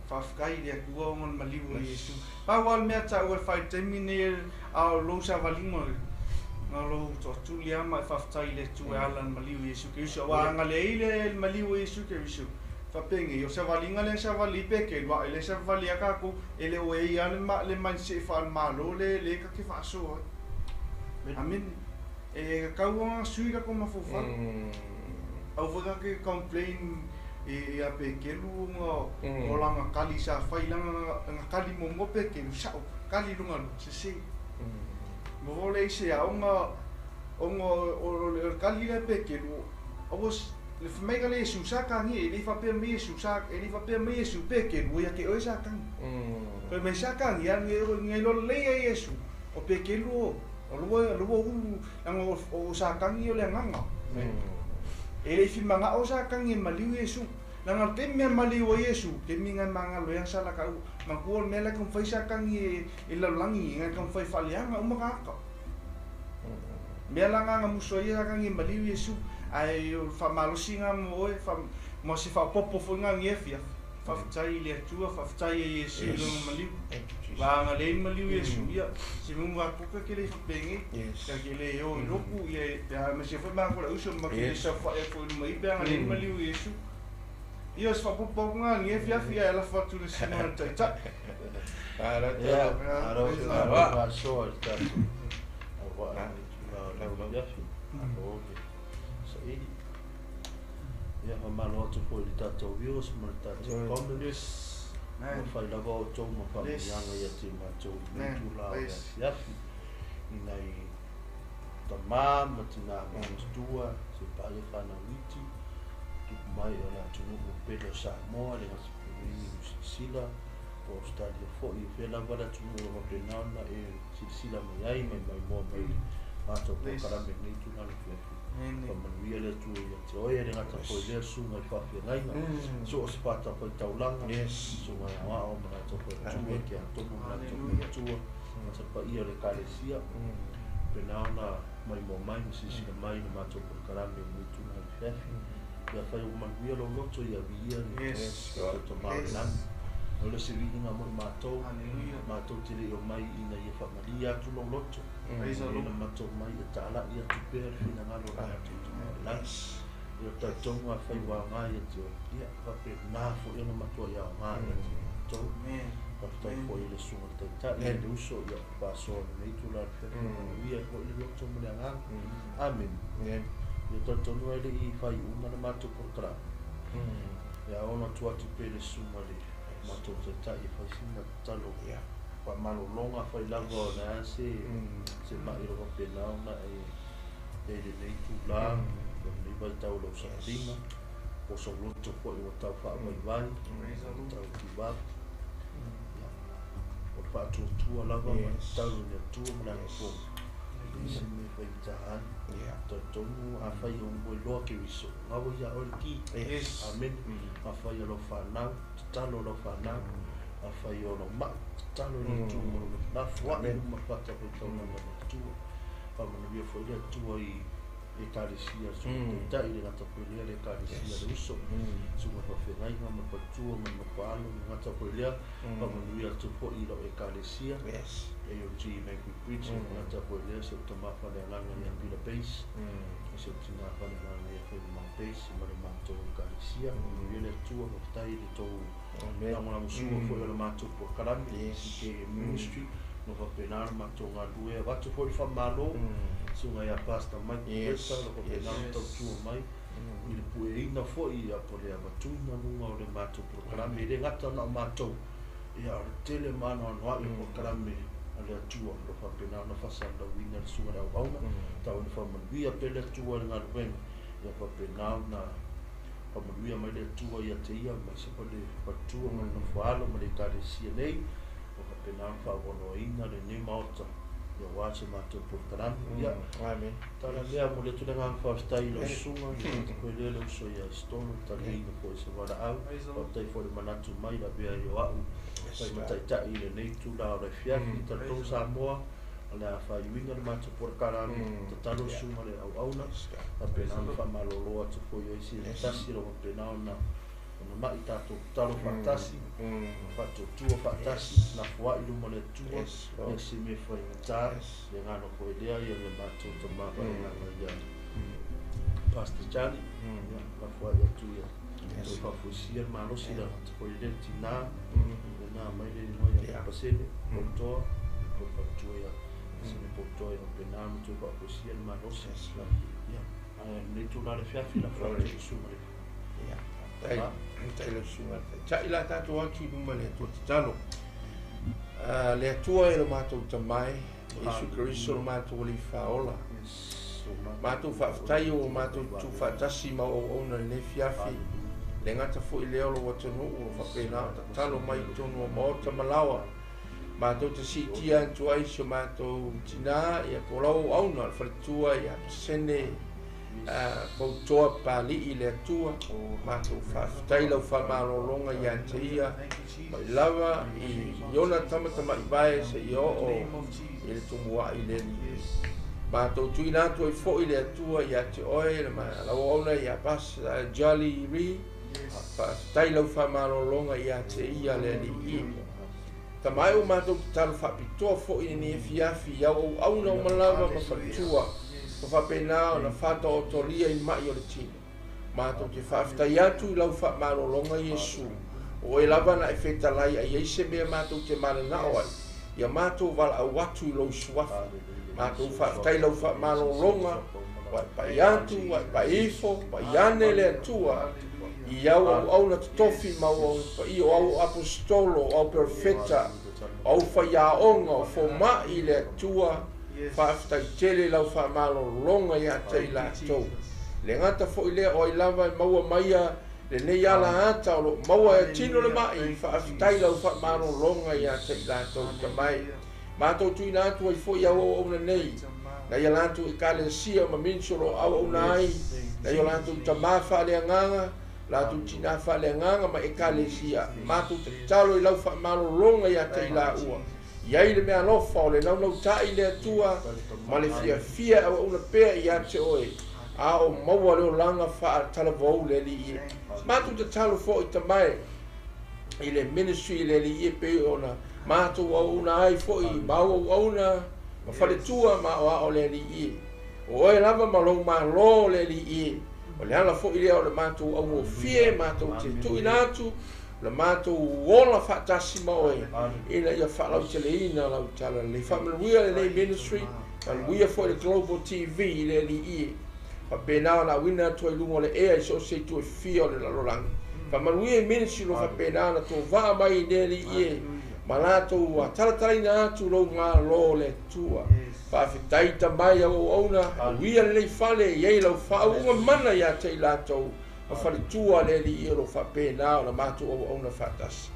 Fafkai dia kuwa ngon maliu Yesu. Pawal mea ta ua fai temine au lo sa valingo. Ngalo to lia mai faftai le tu alan maliu Yesu ke so wa ngale ile maliu Yesu ke visu fa pengi yo sa valinga le sa vali peke wa ile sa vali aka ku ele o e an ma le man se fa malo le ka ke fa so amin e ka wa sui ka ko ma fofa au va ke complain e a peke lu ngo langa kali sa fai langa kali mo mo peke sa kali lu ngalo se mo le se a onga o kali le peke lu obos le fmega le su saka ni le fa pe me su saka le fa pe me su peke lu ya ke o saka pe me saka ni an nge lo le Yesu o peke lu o lu ang o saka ni o le nganga ele fi manga o saka ni maliu Yesu nanga te me maliu Yesu ke minga manga lo yang sala ka makuol mela kung fai sakang ilalangi nga kung fai falianga umakaka mela nga musoya kang maliu Yesu ay fa malusinga mo mo si fa popo fo nga ngefia fa tai le tua fa tai Yesu lo maliu ba nga le maliu Yesu ya si mo wa puka ke le bengi ka ke le yo loku ye ya me se fa ma ko uso ma ke sa fa e fo mo ibe nga le maliu Yesu io fa popo nga ngefia fia la fa tu le sima ta Ara so sta ya malo tu po di tato views mo tato comments mo fai la voto mo fa yang ya ti ma tu la ya inai tamam matina mo tua se pale fa na witi tu mai ona tu no pelo sa mo le sila o stadio fo i fela vada tu no pe na e sila mai mai mo mai ato po kara me ni tu na le como via le tu ya te oia le ngata po le sunga i whawhia ngai so o spata po i taulanga sunga i awa o mana to po i tua ki a tomo mana to po i tua mata pa ia le kalesia pena ona mai mo mai misi mai na mato po karame ni tu na i whawhia ia whai o man via lo loto i a via ni to mawe lang o le se vini nga mo i mato te le o mai ina i a whamalia tu lo loto ina mato mai e tala i a tupea le fina ngalo rana te tu mawe lang ia tatonga whai wa ngai e te o ia wape nafo ia na matua ia o ngai e te tau whaftai po i le sunga te ta ia le uso ia paso nei tu la ia po i le loto mo le angang amen ia tatonga ele i whai uma na mato por kra ia ona tua tupe le sunga le mato te ta i whai singa talo pa malo longa fai lago na se mai ro pe na na e le nei tu la ni vai tau lo sa dinga o so luto po i tau fa vai tau ti va o fa tu la va tau le tu na po se me fai ta to tomu a fai un bo lo ke viso ma vo ya ol ki amen a fai lo fa na talo lo fa na a fai o no ma talo ni tu na fwa ma fata po to na tu pa mo via foi le tu ai e kalesia su ta ile na to le le kalesia le uso su ma fa fe ngai ma pa tu ma pa lo ma to le pa mo via tu po ilo e kalesia e o ti me ku preach ma to le so to ma fa le langa ni pila base so ti na fa le langa e fe ma base ma le ma to kalesia mo via le tu ma ta ile to na mo su fo le ma to por karami ke ministry no va penar ma to nga due va to for fa malo so nga ya pasta mai pesta lo penar to tu mai il pue ina fo i a por ya tu na no le ma to programa ile ngata na ma to ya tele mano no i programa ale tu lo fa penar no fa sa da winner su nga au ta un fa man via pele tu nga wen ya fa penar na pa man via mai le tu ya te ia ma se pa le pa tu no fa lo ma le kale si nei o ka pena fa wono ina le ni mauta ia wache matou portaran ia Amen. tala lea mo le tulenga whawhitai lo sunga koe lea le uso ia stonu tala ina po i se wara au whawhitai fo le manatu mai la bea i o au pai matai tai le nei tu la o le fiaki tala tau sa moa le a whai winga le matou portaran ta talo sunga le au auna a pena ana wha maloloa te po i o isi le tasi lo pena ona ona mai tatou talo whatasi whatotua whatasi na fua i luma le tua e si me whai ngata le ngano koe lea i le matou ta mapa le ngana ia Pastor Charlie na fua i atu ia to whafusia le malosi la te koe le tina le nā mai le moia le pasene potoa ko whatua ia si me potoa i pena ana to whafusia le malosi ia le tu la le fiafi la fua i suma le Tai le sunga ta ila ta to atu luma le to talo le atua e le matou tamai Yesu Kristo le matou li faola matou whaftai o matou tu whatasi ma o ona le fiafi le ngata fo i leo lo watonu o whapena ta talo mai tonu o maota malawa matou te sitia antu ai so matou tina ia kolau auna le whaletua ia sene poutoa pali i le atua matou whaftai lau whamalolonga i ante ia mai lava i iona tamatama i bae se i o i le tumua i le ni matou tuina atu ai fo i le atua i ate oe le lau ona i a pas jali ri whaftai lau whamalolonga i ate ia le ni i tamai o matou talo whapitoa fo i ni fiafi au auna o malawa ma whatua fa pena na fata o toria i mai o le tino matou te whaftai atu i lau whamalolonga Yesu o e lava na e whetalai ai eise mea matou te marana o ai ia matou wala au atu i lau suafa matou whaftai lau whamalolonga wai pai atu, wai pai ifo, pai ane le atua i au na tofi mau i o au apostolo au perfeta au whaiaonga o foma i le atua whaftai tele lau whamalolonga i ate i lātou le ngata fo i lea o i lava i maua maia le nei ala ata o lo maua e tino le mai whaftai lau whamalolonga i ate i lātou tamai mātou tuina atu ai fo i au au na nei na ia lātou i kāle sia ma minsoro au au na ai na ia lātou tamā whaaleanganga lātou tina whaaleanganga ma e kāle sia mātou te talo i lau whamalolonga i ate i lāua iai le mea lofa o le naunau tai le atua ma le fiafia au una pea i ate oe a o maua leo langa wha talavou le li ie mātou te talo fo i tamai i le ministry le li ie pe ona mātou au una ai fo i mau au una ma whale tua ma o le li ie o oe lava ma lou ma lo le li ie o le ala fo i leo le mātou au o fie mātou te tuinatu le mātou ola whaatasi maoe ina ia whaalau tele ina lau tala le whamaluia le nei ministry maluia fo le Global TV le li ie whapenao na wina toi lungo le ea iso se tu e fia o le lalorangi whamaluia ministry lo whapenao na tō vaa mai le li ie ma lātou a talataraina atu lau ngā lo le tua whawhitai tamai au auna uia le nei whale iei lau whaunga mana ia te i lātou a whare tua le li i ro whapena o na mātou au au na whatasi.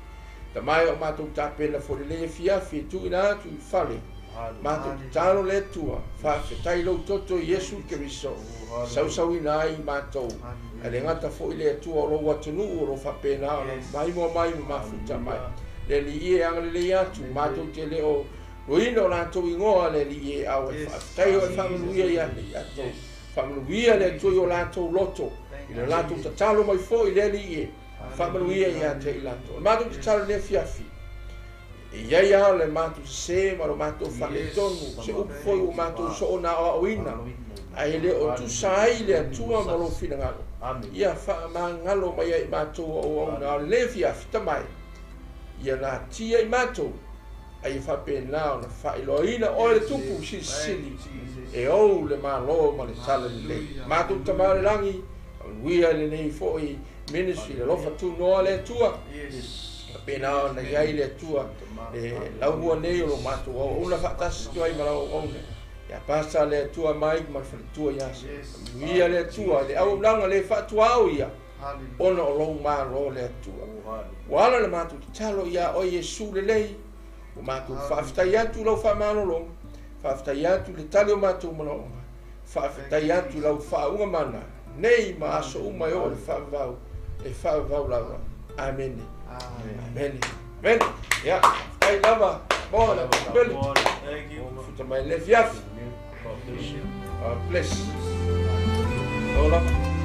Ta mai o mātou tāpena fo le fiafi tu ina atu i whale. Mātou tālo le tua, whawhetai lau toto Yesu Keriso. Sau ina ai mātou. A le ngata fo i le tua o lo watanu o ro whapena o na mai ma mafuta mai. Le li i e anga le atu, mātou te le o roina o lātou ingoa le li i e au e whawhetai o e whamanuia i ane i atou. Whamanuia le tua i o lātou loto. I le lātou ta talo mai fo i le li e whamanuia i ate i lātou. Mātou ta talo le fiafi. E iai ao le mātou se maro mātou whale tonu. Se upu foi o mātou so o na o ina. A ele o tu sai le atua maro fina ngalo. Ia wha ngalo mai ai mātou o na le fiafi tamai. Ia la tia i mātou. Ai whapena o na whailoina o le tupu sili. E ou le malo ma le tala le lei. Mātou tamare rangi. Wia le nei fo i ministry le lofa tu noa le tua pena na iai le tua laua nei o lo matu o una whatasi tu ai marau one ia pasa le tua mai ma le tua iasi wia le tua le au langa le whatua au ia ona o long ma ro le tua wala le matu talo ia o Yesu le lei o matu whaftai atu lau whamano long Whawhitai atu le tali o mātou manaonga. Whawhitai atu lau whaunga mana. Nei ma aso umai o le whawau. E whawau lawa. Amen. Amen. Amen. Ya. Ai lava. Bona. Beli. Thank you. Futa mai le fiafi. God bless you. God bless. Ola.